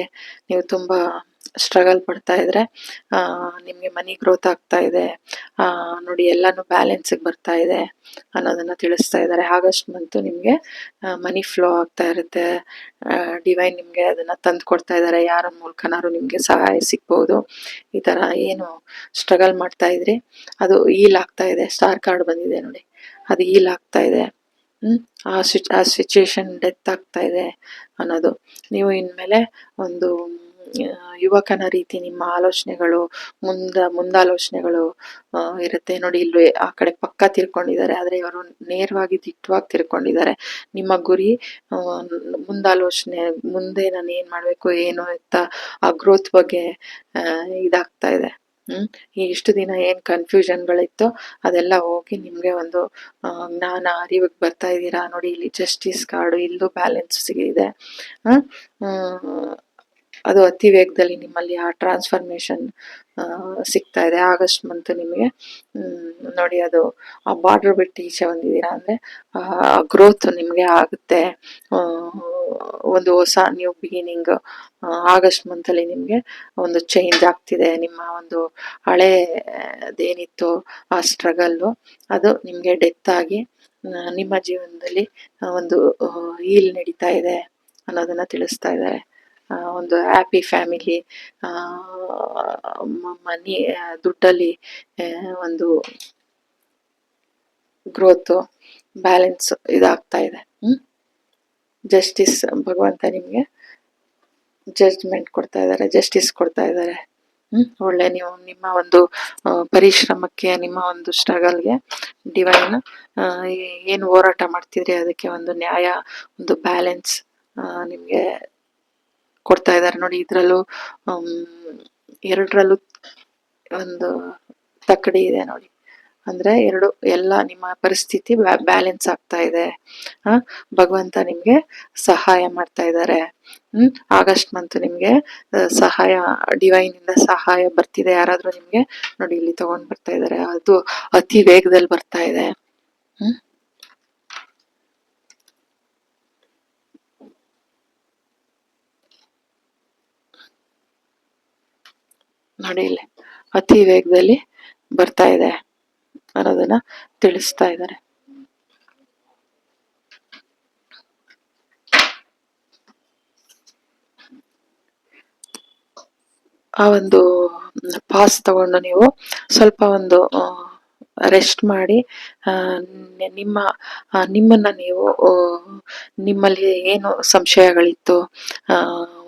ನೀವು ತುಂಬ ಸ್ಟ್ರಗಲ್ ಪಡ್ತಾ ಇದ್ರೆ ನಿಮಗೆ ಮನಿ ಗ್ರೋತ್ ಆಗ್ತಾ ಇದೆ. ನೋಡಿ ಎಲ್ಲಾನು ಬ್ಯಾಲೆನ್ಸಿಗೆ ಬರ್ತಾ ಇದೆ ಅನ್ನೋದನ್ನ ತಿಳಿಸ್ತಾ ಇದ್ದಾರೆ. ಆಗಸ್ಟ್ ಮಂತು ನಿಮಗೆ ಮನಿ ಫ್ಲೋ ಆಗ್ತಾ ಇರುತ್ತೆ. ಡಿವೈನ್ ನಿಮಗೆ ಅದನ್ನ ತಂದು ಕೊಡ್ತಾ ಇದ್ದಾರೆ. ಯಾರ ಮೂಲಕನಾದ್ರು ನಿಮಗೆ ಸಹಾಯ ಸಿಗ್ಬೋದು. ಈ ಥರ ಏನು ಸ್ಟ್ರಗಲ್ ಮಾಡ್ತಾ ಇದ್ರಿ ಅದು ಈಲ್ ಆಗ್ತಾ ಇದೆ. ಸ್ಟಾರ್ ಕಾರ್ಡ್ ಬಂದಿದೆ ನೋಡಿ, ಅದು ಈಲ್ ಆಗ್ತಾ ಇದೆ. ಆ ಸಿಚುವೇಶನ್ ಡೆತ್ ಆಗ್ತಾ ಇದೆ ಅನ್ನೋದು. ನೀವು ಇನ್ಮೇಲೆ ಒಂದು ಯುವಕನ ರೀತಿ ನಿಮ್ಮ ಆಲೋಚನೆಗಳು, ಮುಂದಾಲೋಚನೆಗಳು ಇರುತ್ತೆ. ನೋಡಿ ಇಲ್ಲಿ ಆ ಕಡೆ ಪಕ್ಕ ತಿರ್ಕೊಂಡಿದ್ದಾರೆ, ಆದರೆ ಇವರು ನೇರವಾಗಿ ದಿಟ್ಟವಾಗಿ ತಿರ್ಕೊಂಡಿದ್ದಾರೆ. ನಿಮ್ಮ ಗುರಿ, ಮುಂದಾಲೋಚನೆ, ಮುಂದೆ ನಾನು ಏನ್ ಮಾಡ್ಬೇಕು ಏನು ಅಂತ ಆ ಗ್ರೋತ್ ಬಗ್ಗೆ ಇದಾಗ್ತಾ ಇದೆ. ಈ ಇಷ್ಟು ದಿನ ಏನ್ ಕನ್ಫ್ಯೂಷನ್ಗಳಿತ್ತು ಅದೆಲ್ಲ ಹೋಗಿ ನಿಮ್ಗೆ ಒಂದು ಜ್ಞಾನ, ಅರಿವಿಗೆ ಬರ್ತಾ ಇದ್ದೀರಾ. ನೋಡಿ ಇಲ್ಲಿ ಜಸ್ಟಿಸ್ ಕಾರ್ಡು, ಇಲ್ಲೂ ಬ್ಯಾಲೆನ್ಸ್ ಸಿಗಿದೆ. ಅದು ಅತಿ ವೇಗದಲ್ಲಿ ನಿಮ್ಮಲ್ಲಿ ಆ ಟ್ರಾನ್ಸ್ಫಾರ್ಮೇಶನ್ ಸಿಗ್ತಾ ಇದೆ. ಆಗಸ್ಟ್ ಮಂತ್ ನಿಮಗೆ ನೋಡಿ ಅದು ಆ ಬಾರ್ಡರ್ ಬಿಟ್ಟು ಈಚೆ ಬಂದಿದ್ದೀರಾ ಅಂದ್ರೆ ಗ್ರೋತ್ ನಿಮಗೆ ಆಗುತ್ತೆ. ಒಂದು ಹೊಸ ನ್ಯೂ ಬಿಗಿನಿಂಗ್ ಆಗಸ್ಟ್ ಮಂತಲ್ಲಿ ನಿಮಗೆ ಒಂದು ಚೇಂಜ್ ಆಗ್ತಿದೆ. ನಿಮ್ಮ ಒಂದು ಹಳೇದೇನಿತ್ತು ಆ ಸ್ಟ್ರಗಲ್ಲು, ಅದು ನಿಮಗೆ ಡೆತ್ ಆಗಿ ನಿಮ್ಮ ಜೀವನದಲ್ಲಿ ಒಂದು ಹೀಲ್ ನಡೀತಾ ಇದೆ ಅನ್ನೋದನ್ನ ತಿಳಿಸ್ತಾ ಇದ್ದಾರೆ. ಒಂದು ಹ್ಯಾಪಿ ಫ್ಯಾಮಿಲಿ, ಮನಿ, ದುಡ್ಡಲ್ಲಿ ಒಂದು ಗ್ರೋತು, ಬ್ಯಾಲೆನ್ಸ್ ಇದಾಗ್ತಾ ಇದೆ. ಜಸ್ಟಿಸ್, ಭಗವಂತ ನಿಮಗೆ ಜಡ್ಜ್ಮೆಂಟ್ ಕೊಡ್ತಾ ಇದ್ದಾರೆ, ಜಸ್ಟಿಸ್ ಕೊಡ್ತಾ ಇದ್ದಾರೆ. ಒಳ್ಳೆ ನೀವು ನಿಮ್ಮ ಒಂದು ಪರಿಶ್ರಮಕ್ಕೆ, ನಿಮ್ಮ ಒಂದು ಸ್ಟ್ರಗಲ್ಗೆ ಡಿವೈನ್ ಏನು ಹೋರಾಟ ಮಾಡ್ತಿದ್ರಿ ಅದಕ್ಕೆ ಒಂದು ನ್ಯಾಯ, ಒಂದು ಬ್ಯಾಲೆನ್ಸ್ ನಿಮಗೆ ಕೊಡ್ತಾ ಇದ್ದಾರೆ. ನೋಡಿ ಇದರಲ್ಲೂ ಎರಡರಲ್ಲೂ ಒಂದು ತಕ್ಕಡಿ ಇದೆ ನೋಡಿ. ಅಂದ್ರೆ ಎಲ್ಲ ನಿಮ್ಮ ಪರಿಸ್ಥಿತಿ ಬ್ಯಾಲೆನ್ಸ್ ಆಗ್ತಾ ಇದೆ. ಭಗವಂತ ನಿಮ್ಗೆ ಸಹಾಯ ಮಾಡ್ತಾ ಇದ್ದಾರೆ. ಆಗಸ್ಟ್ ಮಂತ್ ನಿಮ್ಗೆ ಸಹಾಯ, ಡಿವೈನ್ ಇಂದ ಸಹಾಯ ಬರ್ತಿದೆ. ಯಾರಾದ್ರೂ ನಿಮ್ಗೆ ನೋಡಿ ಇಲ್ಲಿ ತಗೊಂಡ್ ಬರ್ತಾ ಇದಾರೆ, ಅದು ಅತಿ ವೇಗದಲ್ಲಿ ಬರ್ತಾ ಇದೆ. ನೋಡಿ ಇಲ್ಲಿ ಅತಿ ವೇಗದಲ್ಲಿ ಬರ್ತಾ ಇದೆ ಅನ್ನೋದನ್ನ ತಿಳಿಸ್ತಾ ಇದ್ದಾರೆ. ಆ ಒಂದು ಪಾಸ್ ತಗೊಂಡು ನೀವು ಸ್ವಲ್ಪ ಒಂದು ರೆಸ್ಟ್ ಮಾಡಿ, ನಿಮ್ಮನ್ನ ನೀವು ನಿಮ್ಮಲ್ಲಿ ಏನು ಸಂಶಯಗಳಿತ್ತು,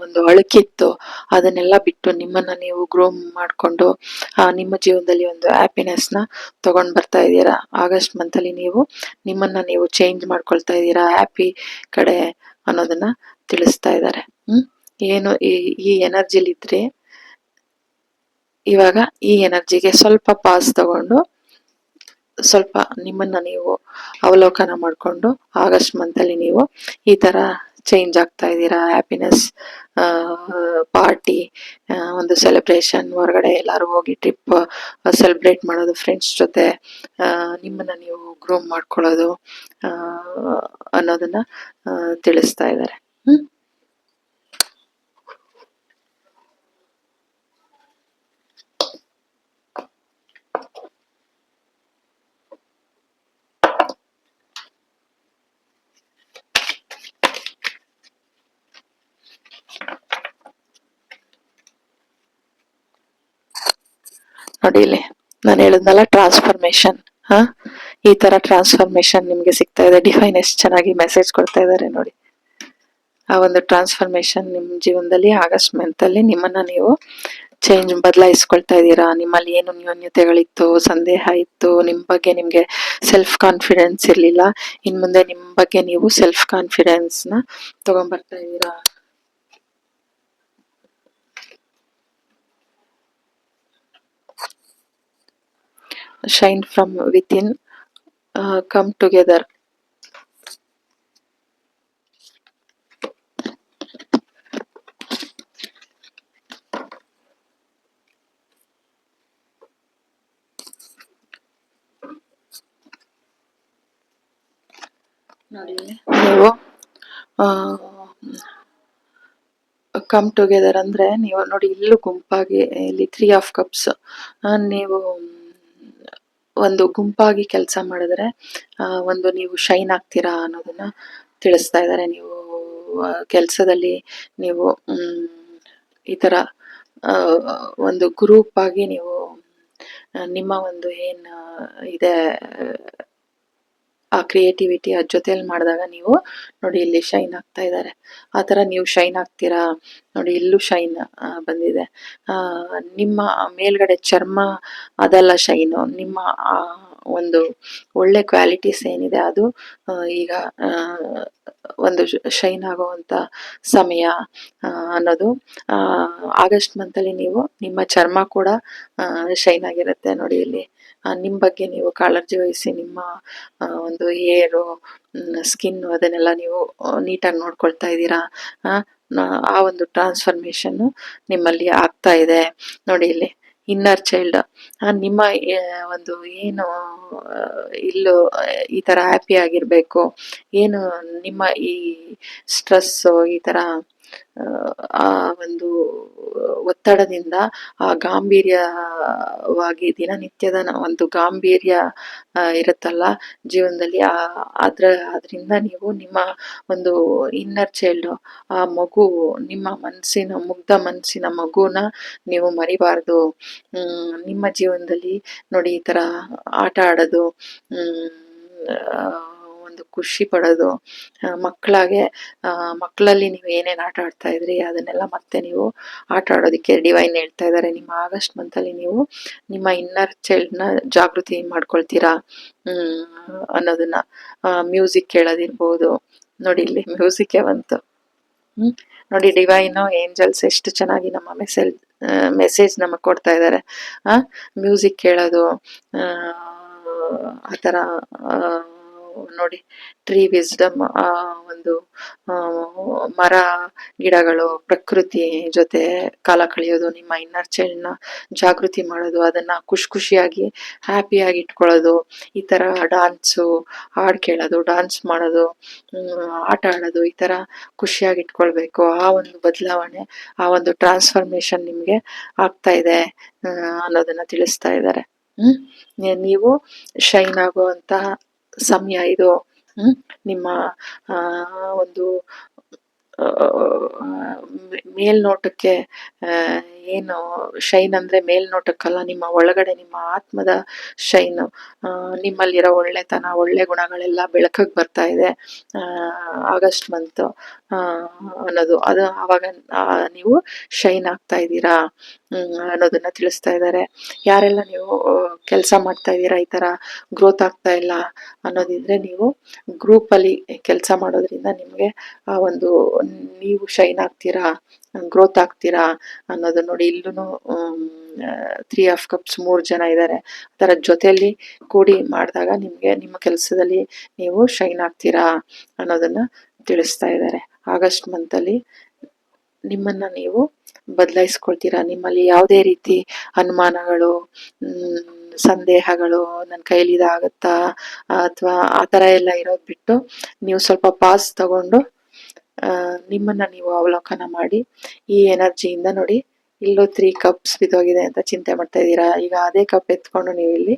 ಒಂದು ಅಳುಕಿತ್ತು, ಅದನ್ನೆಲ್ಲ ಬಿಟ್ಟು ನಿಮ್ಮನ್ನ ನೀವು ಗ್ರೂಮ್ ಮಾಡ್ಕೊಂಡು ನಿಮ್ಮ ಜೀವನದಲ್ಲಿ ಒಂದು ಹ್ಯಾಪಿನೆಸ್ನ ತಗೊಂಡ್ ಬರ್ತಾ ಇದ್ದೀರಾ. ಆಗಸ್ಟ್ ಮಂತಲ್ಲಿ ನೀವು ನಿಮ್ಮನ್ನ ನೀವು ಚೇಂಜ್ ಮಾಡ್ಕೊಳ್ತಾ ಇದ್ದೀರಾ ಹ್ಯಾಪಿ ಕಡೆ ಅನ್ನೋದನ್ನ ತಿಳಿಸ್ತಾ ಇದ್ದಾರೆ. ಏನು ಈ ಎನರ್ಜಿಲಿದ್ರೆ ಇವಾಗ ಈ ಎನರ್ಜಿಗೆ ಸ್ವಲ್ಪ ಪಾಸ್ ತಗೊಂಡು ಸ್ವಲ್ಪ ನಿಮ್ಮನ್ನ ನೀವು ಅವಲೋಕನ ಮಾಡ್ಕೊಂಡು ಆಗಸ್ಟ್ ಮಂತಲ್ಲಿ ನೀವು ಈ ತರ ಚೇಂಜ್ ಆಗ್ತಾ ಇದ್ದೀರಾ. ಹ್ಯಾಪಿನೆಸ್, ಪಾರ್ಟಿ, ಒಂದು ಸೆಲೆಬ್ರೇಷನ್, ಹೊರಗಡೆ ಎಲ್ಲಾರು ಹೋಗಿ ಟ್ರಿಪ್ ಸೆಲೆಬ್ರೇಟ್ ಮಾಡೋದು ಫ್ರೆಂಡ್ಸ್ ಜೊತೆ, ನಿಮ್ಮನ್ನ ನೀವು ಗ್ರೂಮ್ ಮಾಡ್ಕೊಳ್ಳೋದು ಅನ್ನೋದನ್ನ ತಿಳಿಸ್ತಾ ಇದ್ದಾರೆ. ನೋಡಿ ಇಲ್ಲಿ ನಾನು ಹೇಳಿದ್ನಲ್ಲ ಟ್ರಾನ್ಸ್ಫಾರ್ಮೇಶನ್. ಈ ತರ ಟ್ರಾನ್ಸ್ಫಾರ್ಮೇಶನ್ ನಿಮ್ಗೆ ಸಿಗ್ತಾ ಇದೆ. ಡಿವೈನ್ ಎಷ್ಟು ಚೆನ್ನಾಗಿ ಮೆಸೇಜ್ ಕೊಡ್ತಾ ಇದ್ದಾರೆ ನೋಡಿ. ಆ ಒಂದು ಟ್ರಾನ್ಸ್ಫಾರ್ಮೇಶನ್ ನಿಮ್ ಜೀವನದಲ್ಲಿ ಆಗಸ್ಟ್ ಮಂತ್ ಅಲ್ಲಿ ನಿಮ್ಮನ್ನ ನೀವು ಬದಲಾಯಿಸ್ಕೊಳ್ತಾ ಇದ್ದೀರಾ. ನಿಮ್ಮಲ್ಲಿ ಏನು ನ್ಯೂನ್ಯತೆಗಳಿತ್ತು, ಸಂದೇಹ ಇತ್ತು, ನಿಮ್ ಬಗ್ಗೆ ನಿಮ್ಗೆ ಸೆಲ್ಫ್ ಕಾನ್ಫಿಡೆನ್ಸ್ ಇರ್ಲಿಲ್ಲ, ಇನ್ ಮುಂದೆ ನಿಮ್ ಬಗ್ಗೆ ನೀವು ಸೆಲ್ಫ್ ಕಾನ್ಫಿಡೆನ್ಸ್ ನ ತಗೊಂಡ್ಬರ್ತಾ ಇದ್ದೀರಾ. Shine from within, come together. ನೋಡಿ ನೀವು ಕಮ್ ಟುಗೆದರ್ ಅಂದ್ರೆ ನೀವು ನೋಡಿ ಇಲ್ಲೂ ಗುಂಪಾಗಿ, ಇಲ್ಲಿ 3 ಆಫ್ ಕಪ್ಸ್, ನೀವು ಒಂದು ಗುಂಪಾಗಿ ಕೆಲಸ ಮಾಡಿದ್ರೆ ಒಂದು ನೀವು ಶೈನ್ ಆಗ್ತೀರಾ ಅನ್ನೋದನ್ನ ತಿಳಿಸ್ತಾ ಇದ್ದಾರೆ. ನೀವು ಕೆಲಸದಲ್ಲಿ ನೀವು ಈ ತರ ಒಂದು ಗ್ರೂಪ್ ಆಗಿ ನೀವು ನಿಮ್ಮ ಒಂದು ಏನ್ ಇದೆ ಆ ಕ್ರಿಯೇಟಿವಿಟಿ ಜೊತೆಲಿ ಮಾಡಿದಾಗ ನೀವು ನೋಡಿ ಇಲ್ಲಿ ಶೈನ್ ಆಗ್ತಾ ಇದ್ದಾರೆ. ಆ ತರ ನೀವು ಶೈನ್ ಆಗ್ತೀರಾ ನೋಡಿ. ಇಲ್ಲೂ ಶೈನ್ ಬಂದಿದೆ. ನಿಮ್ಮ ಮೇಲ್ಗಡೆ ಚರ್ಮ ಅದೆಲ್ಲ ಶೈನು, ನಿಮ್ಮ ಒಂದು ಒಳ್ಳೆ ಕ್ವಾಲಿಟೀಸ್ ಏನಿದೆ ಅದು ಈಗ ಒಂದು ಶೈನ್ ಆಗುವಂತ ಸಮಯ ಅನ್ನೋದು. ಆಗಸ್ಟ್ ಮಂತಲ್ಲಿ ನೀವು ನಿಮ್ಮ ಚರ್ಮ ಕೂಡ ಶೈನ್ ಆಗಿರುತ್ತೆ ನೋಡಿ. ಇಲ್ಲಿ ನಿಮ್ ಬಗ್ಗೆ ನೀವು ಕಾಳಜಿ ವಹಿಸಿ, ನಿಮ್ಮ ಒಂದು ಹೇರು, ಸ್ಕಿನ್ ಅದನ್ನೆಲ್ಲ ನೀವು ನೀಟಾಗಿ ನೋಡ್ಕೊಳ್ತಾ ಇದ್ದೀರಾ. ಆ ಒಂದು ಟ್ರಾನ್ಸ್ಫಾರ್ಮೇಶನ್ ನಿಮ್ಮಲ್ಲಿ ಆಗ್ತಾ ಇದೆ ನೋಡಿ. ಇಲ್ಲಿ ಇನ್ನರ್ ಚೈಲ್ಡ್, ನಿಮ್ಮ ಒಂದು ಏನು ಇಲ್ಲೂ ಈ ತರ ಹ್ಯಾಪಿ ಆಗಿರ್ಬೇಕು, ಏನು ನಿಮ್ಮ ಈ ಸ್ಟ್ರೆಸ್, ಈ ತರ ಆ ಒಂದು ಒತ್ತಡದಿಂದ ಆ ಗಾಂಭೀರ್ಯವಾಗಿ ದಿನನಿತ್ಯದ ಒಂದು ಗಾಂಭೀರ್ಯ ಇರುತ್ತಲ್ಲ ಜೀವನದಲ್ಲಿ, ಅದರಿಂದ ನೀವು ನಿಮ್ಮ ಒಂದು ಇನ್ನರ್ ಚೈಲ್ಡ್, ಆ ಮಗು, ನಿಮ್ಮ ಮನಸ್ಸಿನ ಮುಗ್ಧ ಮನಸ್ಸಿನ ಮಗುನ ನೀವು ಮರಿಬಾರ್ದು. ನಿಮ್ಮ ಜೀವನದಲ್ಲಿ ನೋಡಿ ಈ ತರ ಆಟ ಆಡೋದು, ಒಂದು ಖುಷಿ ಪಡೋದು, ಮಕ್ಕಳಲ್ಲಿ ನೀವು ಏನೇನ್ ಆಟ ಆಡ್ತಾ ಇದ್ರಿ ಅದನ್ನೆಲ್ಲ ಮತ್ತೆ ನೀವು ಆಟ ಆಡೋದಿಕ್ಕೆ ಡಿವೈನ್ ಹೇಳ್ತಾ ಇದ್ದಾರೆ. ನಿಮ್ಮ ಆಗಸ್ಟ್ ಮಂತಲ್ಲಿ ನೀವು ನಿಮ್ಮ ಇನ್ನರ್ ಚೈಲ್ಡ್ ನ ಜಾಗೃತಿ ಮಾಡ್ಕೊಳ್ತೀರಾ ಅನ್ನೋದನ್ನ. ಮ್ಯೂಸಿಕ್ ಕೇಳೋದಿರ್ಬೋದು ನೋಡಿ, ಇಲ್ಲಿ ಮ್ಯೂಸಿಕ್ ಬಂತು. ನೋಡಿ ಡಿವೈನು ಏಂಜಲ್ಸ್ ಎಷ್ಟು ಚೆನ್ನಾಗಿ ನಮ್ಮ ಮೆಸೇಜ್ ನಮಗೆ ಕೊಡ್ತಾ ಇದ್ದಾರೆ. ಮ್ಯೂಸಿಕ್ ಕೇಳೋದು, ಆ ಥರ ನೋಡಿ ಟ್ರೀ ವಿಸ್ಡಮ್, ಒಂದು ಆ, ಮರ ಗಿಡಗಳು, ಪ್ರಕೃತಿ ಜೊತೆ ಕಾಲ ಕಳೆಯೋದು, ನಿಮ್ಮ ಇನ್ನರ್ ಚೈಲ್ಡ್ನ ಜಾಗೃತಿ ಮಾಡೋದು, ಅದನ್ನ ಖುಷಿಯಾಗಿ ಹ್ಯಾಪಿಯಾಗಿ ಇಟ್ಕೊಳ್ಳೋದು, ಈ ಥರ ಡಾನ್ಸು, ಹಾಡು ಕೇಳೋದು, ಡಾನ್ಸ್ ಮಾಡೋದು, ಆಟ ಆಡೋದು, ಈ ಥರ ಖುಷಿಯಾಗಿ ಇಟ್ಕೊಳ್ಬೇಕು. ಆ ಒಂದು ಬದಲಾವಣೆ, ಆ ಒಂದು ಟ್ರಾನ್ಸ್ಫಾರ್ಮೇಶನ್ ನಿಮಗೆ ಆಗ್ತಾ ಇದೆ ಅನ್ನೋದನ್ನ ತಿಳಿಸ್ತಾ ಇದ್ದಾರೆ. ನೀವು ಶೈನ್ ಆಗುವಂತಹ ಸಮಯ ಇದು. ನಿಮ್ಮ ಒಂದು ಮೇಲ್ನೋಟಕ್ಕೆ ಏನು ಶೈನ್ ಅಂದ್ರೆ ಮೇಲ್ನೋಟಕ್ಕಲ್ಲ, ನಿಮ್ಮ ಒಳಗಡೆ ನಿಮ್ಮ ಆತ್ಮದ ಶೈನ್, ನಿಮ್ಮಲ್ಲಿರೋ ಒಳ್ಳೆತನ, ಒಳ್ಳೆ ಗುಣಗಳೆಲ್ಲ ಬೆಳಕಿಗೆ ಬರ್ತಾ ಇದೆ ಆಗಸ್ಟ್ ಮಂತ್ ಅನ್ನೋದು. ಅದು ಆವಾಗ ನೀವು ಶೈನ್ ಆಗ್ತಾ ಇದ್ದೀರಾ ಅನ್ನೋದನ್ನ ತಿಳಿಸ್ತಾ ಇದ್ದಾರೆ. ಯಾರೆಲ್ಲ ನೀವು ಕೆಲಸ ಮಾಡ್ತಾ ಇದ್ದೀರಾ, ಈ ತರ ಗ್ರೋತ್ ಆಗ್ತಾ ಇಲ್ಲ ಅನ್ನೋದಿದ್ರೆ, ನೀವು ಗ್ರೂಪ್ ಅಲ್ಲಿ ಕೆಲಸ ಮಾಡೋದ್ರಿಂದ ನಿಮ್ಗೆ ಆ ಒಂದು ನೀವು ಶೈನ್ ಆಗ್ತೀರಾ, ಗ್ರೋತ್ ಆಗ್ತೀರಾ ಅನ್ನೋದು ನೋಡಿ. ಇಲ್ಲೂ 3 ಆಫ್ ಕಪ್ಸ್ 3 ಜನ ಇದ್ದಾರೆ. ಅದರ ಜೊತೆಯಲ್ಲಿ ಕೂಡಿ ಮಾಡಿದಾಗ ನಿಮ್ಗೆ ನಿಮ್ಮ ಕೆಲಸದಲ್ಲಿ ನೀವು ಶೈನ್ ಆಗ್ತೀರಾ ಅನ್ನೋದನ್ನ ತಿಳಿಸ್ತಾ ಇದ್ದಾರೆ. ಆಗಸ್ಟ್ ಮಂತ್ ಅಲ್ಲಿ ನಿಮ್ಮನ್ನ ನೀವು ಬದಲಾಯಿಸ್ಕೊಳ್ತೀರಾ. ನಿಮ್ಮಲ್ಲಿ ಯಾವುದೇ ರೀತಿ ಅನುಮಾನಗಳು, ಸಂದೇಹಗಳು, ನನ್ನ ಕೈಲಿ ಇದಾಗತ್ತಾ ಅಥವಾ ಆ ಥರ ಎಲ್ಲ ಇರೋದು ಬಿಟ್ಟು, ನೀವು ಸ್ವಲ್ಪ ಪಾಸ್ ತಗೊಂಡು ನಿಮ್ಮನ್ನ ನೀವು ಅವಲೋಕನ ಮಾಡಿ, ಈ ಎನರ್ಜಿಯಿಂದ ನೋಡಿ ಇಲ್ಲೂ 3 ಕಪ್ಸ್ ಬಿದ್ದೋಗಿದೆ ಅಂತ ಚಿಂತೆ ಮಾಡ್ತಾ ಇದ್ದೀರಾ. ಈಗ ಅದೇ ಕಪ್ ಎತ್ಕೊಂಡು ನೀವು ಇಲ್ಲಿ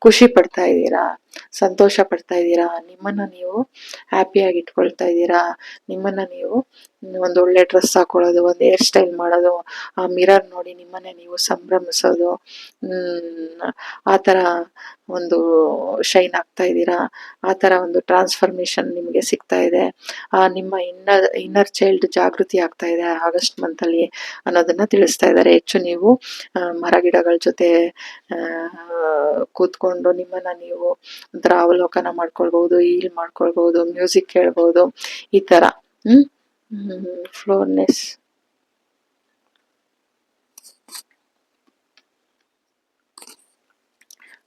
ಖುಷಿ ಪಡ್ತಾ ಇದ್ದೀರಾ, ಸಂತೋಷ ಪಡ್ತಾ ಇದ್ದೀರಾ, ನಿಮ್ಮನ್ನ ನೀವು ಹ್ಯಾಪಿಯಾಗಿ ಇಟ್ಕೊಳ್ತಾ ಇದ್ದೀರಾ. ನಿಮ್ಮನ್ನ ನೀವು ಒಂದು ಒಳ್ಳೆ ಡ್ರೆಸ್ ಹಾಕೊಳ್ಳೋದು, ಒಂದು ಹೇರ್ ಸ್ಟೈಲ್ ಮಾಡೋದು, ಆ ಮಿರರ್ ನೋಡಿ ನಿಮ್ಮನ್ನೇ ನೀವು ಸಂಭ್ರಮಿಸೋದು, ಆ ಥರ ಒಂದು ಶೈನ್ ಆಗ್ತಾ ಇದ್ದೀರಾ. ಆ ಥರ ಒಂದು ಟ್ರಾನ್ಸ್ಫಾರ್ಮೇಶನ್ ನಿಮಗೆ ಸಿಗ್ತಾ ಇದೆ. ನಿಮ್ಮ ಇನ್ನರ್ ಚೈಲ್ಡ್ ಜಾಗೃತಿ ಆಗ್ತಾ ಇದೆ ಆಗಸ್ಟ್ ಮಂತ್ ಅಲ್ಲಿ ಅನ್ನೋದನ್ನ ತಿಳಿಸ್ತಾ ಇದ್ದಾರೆ. ಹೆಚ್ಚು ನೀವು ಮರ ಗಿಡಗಳ ಜೊತೆ ಕೂತ್ಕೊಂಡು ನಿಮ್ಮನ್ನ ನೀವು ಒಂಥರ ಅವಲೋಕನ ಮಾಡ್ಕೊಳ್ಬಹುದು, ಹೀಲ್ ಮಾಡ್ಕೊಳ್ಬಹುದು, ಮ್ಯೂಸಿಕ್ ಕೇಳ್ಬಹುದು, ಈ ತರ ಫ್ಲೋರ್ನೆಸ್.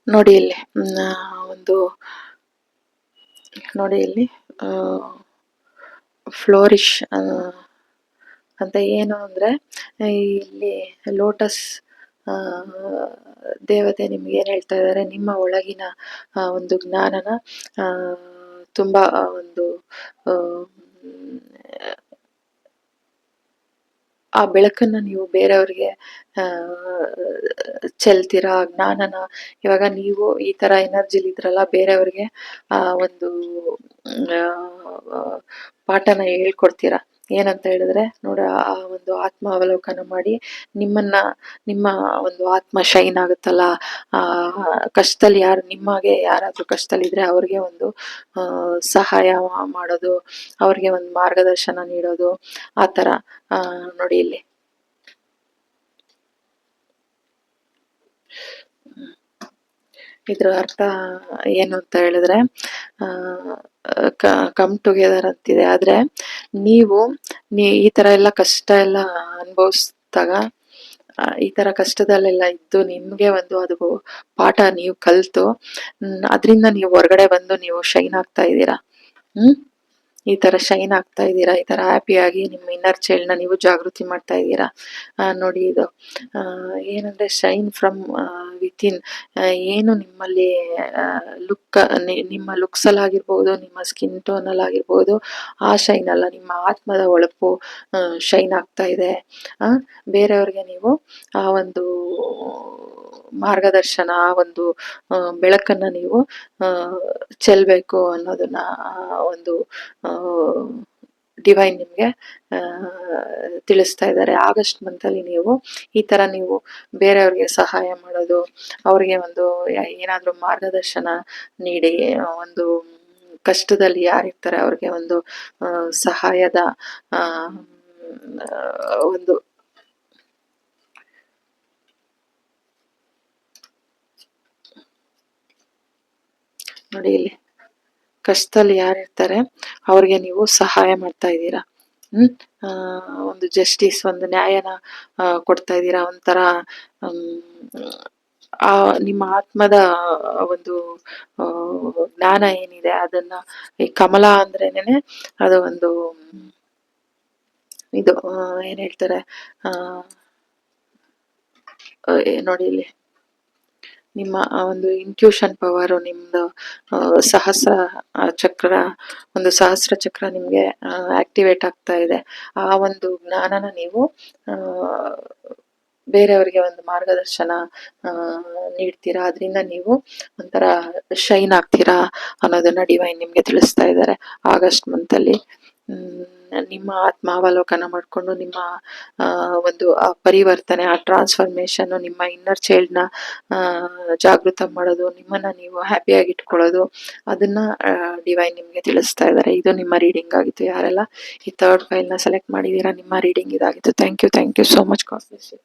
ನೋಡಿ ಇಲ್ಲಿ ಒಂದು ನೋಡಿ ಇಲ್ಲಿ ಫ್ಲೋರಿಶ್ ಅಂತ ಏನು ಅಂದ್ರೆ, ಇಲ್ಲಿ ಲೋಟಸ್ ದೇವತೆ ನಿಮ್ಗೆ ಏನ್ ಹೇಳ್ತಾ ಇದ್ದಾರೆ, ನಿಮ್ಮ ಒಳಗಿನ ಒಂದು ಜ್ಞಾನನ ತುಂಬಾ ಒಂದು ಆ ಬೆಳಕನ್ನ ನೀವು ಬೇರೆಯವ್ರಿಗೆ ಚೆಲ್ತೀರಾ, ಜ್ಞಾನನ. ಇವಾಗ ನೀವು ಈ ತರ ಎನರ್ಜಿಲಿ ಇದ್ರಲ್ಲ, ಬೇರೆಯವ್ರಿಗೆ ಒಂದು ಪಾಠನ ಹೇಳ್ಕೊಡ್ತೀರಾ. ಏನಂತ ಹೇಳಿದ್ರೆ ನೋಡ, ಆ ಒಂದು ಆತ್ಮ ಅವಲೋಕನ ಮಾಡಿ ನಿಮ್ಮ ಒಂದು ಆತ್ಮ ಶೈನ್ ಆಗುತ್ತಲ್ಲ, ಕಷ್ಟದಲ್ಲಿ ನಿಮಗೆ ಯಾರಾದ್ರೂ ಕಷ್ಟದಲ್ಲಿದ್ರೆ ಅವ್ರಿಗೆ ಒಂದು ಸಹಾಯ ಮಾಡೋದು, ಅವ್ರಿಗೆ ಒಂದು ಮಾರ್ಗದರ್ಶನ ನೀಡೋದು, ಆ ತರ ನೋಡಿ ಇಲ್ಲಿ. ಇದ್ರ ಅರ್ಥ ಏನು ಅಂತ ಹೇಳಿದ್ರೆ, ಕಮ್ ಟುಗೆದರ್ ಅಂತಿದೆ. ಆದ್ರೆ ನೀವು ಈ ತರ ಎಲ್ಲ ಕಷ್ಟ ಎಲ್ಲ ಅನುಭವಿಸಿದಾಗ, ಈ ತರ ಕಷ್ಟದಲ್ಲೆಲ್ಲ ಇದ್ದು ನಿಮ್ಗೆ ಒಂದು ಅದು ಪಾಠ ನೀವು ಕಲ್ತು ಅದ್ರಿಂದ ನೀವು ಹೊರಗಡೆ ಬಂದು ನೀವು ಶೈನ್ ಆಗ್ತಾ ಇದ್ದೀರಾ. ಈ ತರ ಶೈನ್ ಆಗ್ತಾ ಇದ್ದೀರಾ, ಈ ತರ ಹ್ಯಾಪಿಯಾಗಿ ನಿಮ್ಮ ಇನ್ನರ್ ಚೈಲ್ಡ್ ನ ನೀವು ಜಾಗೃತಿ ಮಾಡ್ತಾ ಇದ್ದೀರಾ. ನೋಡಿ ಇದು ಏನಂದ್ರೆ ಶೈನ್ ಫ್ರಮ್ ವಿತಿನ್. ಏನು ನಿಮ್ಮಲ್ಲಿ ನಿಮ್ಮ ಲುಕ್ಸ್ ಅಲ್ಲಿ ಆಗಿರ್ಬೋದು, ನಿಮ್ಮ ಸ್ಕಿನ್ ಟೋನ್ ಅಲ್ಲಿ ಆಗಿರ್ಬೋದು, ಆ ಶೈನ್ ಅಲ್ಲ, ನಿಮ್ಮ ಆತ್ಮದ ಹೊಳಪು ಶೈನ್ ಆಗ್ತಾ ಇದೆ. ಬೇರೆಯವ್ರಿಗೆ ನೀವು ಆ ಒಂದು ಮಾರ್ಗದರ್ಶನ, ಆ ಒಂದು ಬೆಳಕನ್ನ ನೀವು ಚೆಲ್ಬೇಕು ಅನ್ನೋದನ್ನ ಒಂದು ಡಿವೈನ್ ನಿಮ್ಗೆ ತಿಳಿಸ್ತಾ ಇದ್ದಾರೆ. ಆಗಸ್ಟ್ ಮಂತ್ ಅಲ್ಲಿ ನೀವು ಈ ತರ ನೀವು ಬೇರೆಯವ್ರಿಗೆ ಸಹಾಯ ಮಾಡೋದು, ಅವ್ರಿಗೆ ಒಂದು ಏನಾದ್ರೂ ಮಾರ್ಗದರ್ಶನ ನೀಡಿ, ಒಂದು ಕಷ್ಟದಲ್ಲಿ ಯಾರಿರ್ತಾರೆ ಅವ್ರಿಗೆ ಒಂದು ಸಹಾಯದ ಒಂದು ನೋಡಿ ಇಲ್ಲಿ ಕಷ್ಟದಲ್ಲಿ ಯಾರಿರ್ತಾರೆ ಅವ್ರಿಗೆ ನೀವು ಸಹಾಯ ಮಾಡ್ತಾ ಇದ್ದೀರಾ. ಹ್ಮ್ ಆ, ಒಂದು ಜಸ್ಟಿಸ್, ಒಂದು ನ್ಯಾಯನ ಕೊಡ್ತಾ ಇದ್ದೀರಾ. ಒಂಥರ ಆ ನಿಮ್ಮ ಆತ್ಮದ ಒಂದು ಆ, ಜ್ಞಾನ ಏನಿದೆ ಅದನ್ನ, ಈ ಕಮಲ ಅಂದ್ರೇನೆ ಅದು ಒಂದು ಇದು ಏನ್ ಹೇಳ್ತಾರೆ, ಆ ನೋಡಿ ಇಲ್ಲಿ ನಿಮ್ಮ ಆ ಒಂದು ಇಂಟ್ಯೂಷನ್ ಪವರ್, ನಿಮ್ದು ಸಹಸ್ರ ಚಕ್ರ, ಒಂದು ಸಹಸ್ರ ಚಕ್ರ ನಿಮ್ಗೆ ಆಕ್ಟಿವೇಟ್ ಆಗ್ತಾ ಇದೆ. ಆ ಒಂದು ಜ್ಞಾನನ ನೀವು ಆ ಬೇರೆಯವರಿಗೆ ಒಂದು ಮಾರ್ಗದರ್ಶನ ಆ ನೀಡ್ತೀರಾ. ಅದರಿಂದ ನೀವು ಒಂಥರ ಶೈನ್ ಆಗ್ತೀರಾ ಅನ್ನೋದನ್ನ ಡಿವೈನ್ ನಿಮ್ಗೆ ತಿಳಿಸ್ತಾ ಇದ್ದಾರೆ. ಆಗಸ್ಟ್ ಮಂತ್ ಅಲ್ಲಿ ನಿಮ್ಮ ಆತ್ಮಾವಲೋಕನ ಮಾಡ್ಕೊಂಡು ನಿಮ್ಮ ಒಂದು ಆ ಪರಿವರ್ತನೆ, ಆ ಟ್ರಾನ್ಸ್ಫಾರ್ಮೇಶನ್, ನಿಮ್ಮ ಇನ್ನರ್ ಚೈಲ್ಡ್ ನ ಜಾಗೃತ ಮಾಡೋದು, ನಿಮ್ಮನ್ನ ನೀವು ಹ್ಯಾಪಿಯಾಗಿ ಇಟ್ಕೊಳ್ಳೋದು, ಅದನ್ನ ಡಿವೈನ್ ನಿಮ್ಗೆ ತಿಳಿಸ್ತಾ ಇದ್ದಾರೆ. ಇದು ನಿಮ್ಮ ರೀಡಿಂಗ್ ಆಗಿತ್ತು. ಯಾರೆಲ್ಲ ಈ ಥರ್ಡ್ ಫೈಲ್ ನ ಸೆಲೆಕ್ಟ್ ಮಾಡಿದೀರಾ, ನಿಮ್ಮ ರೀಡಿಂಗ್ ಇದಾಗಿತ್ತು. Thank you so much. God bless you.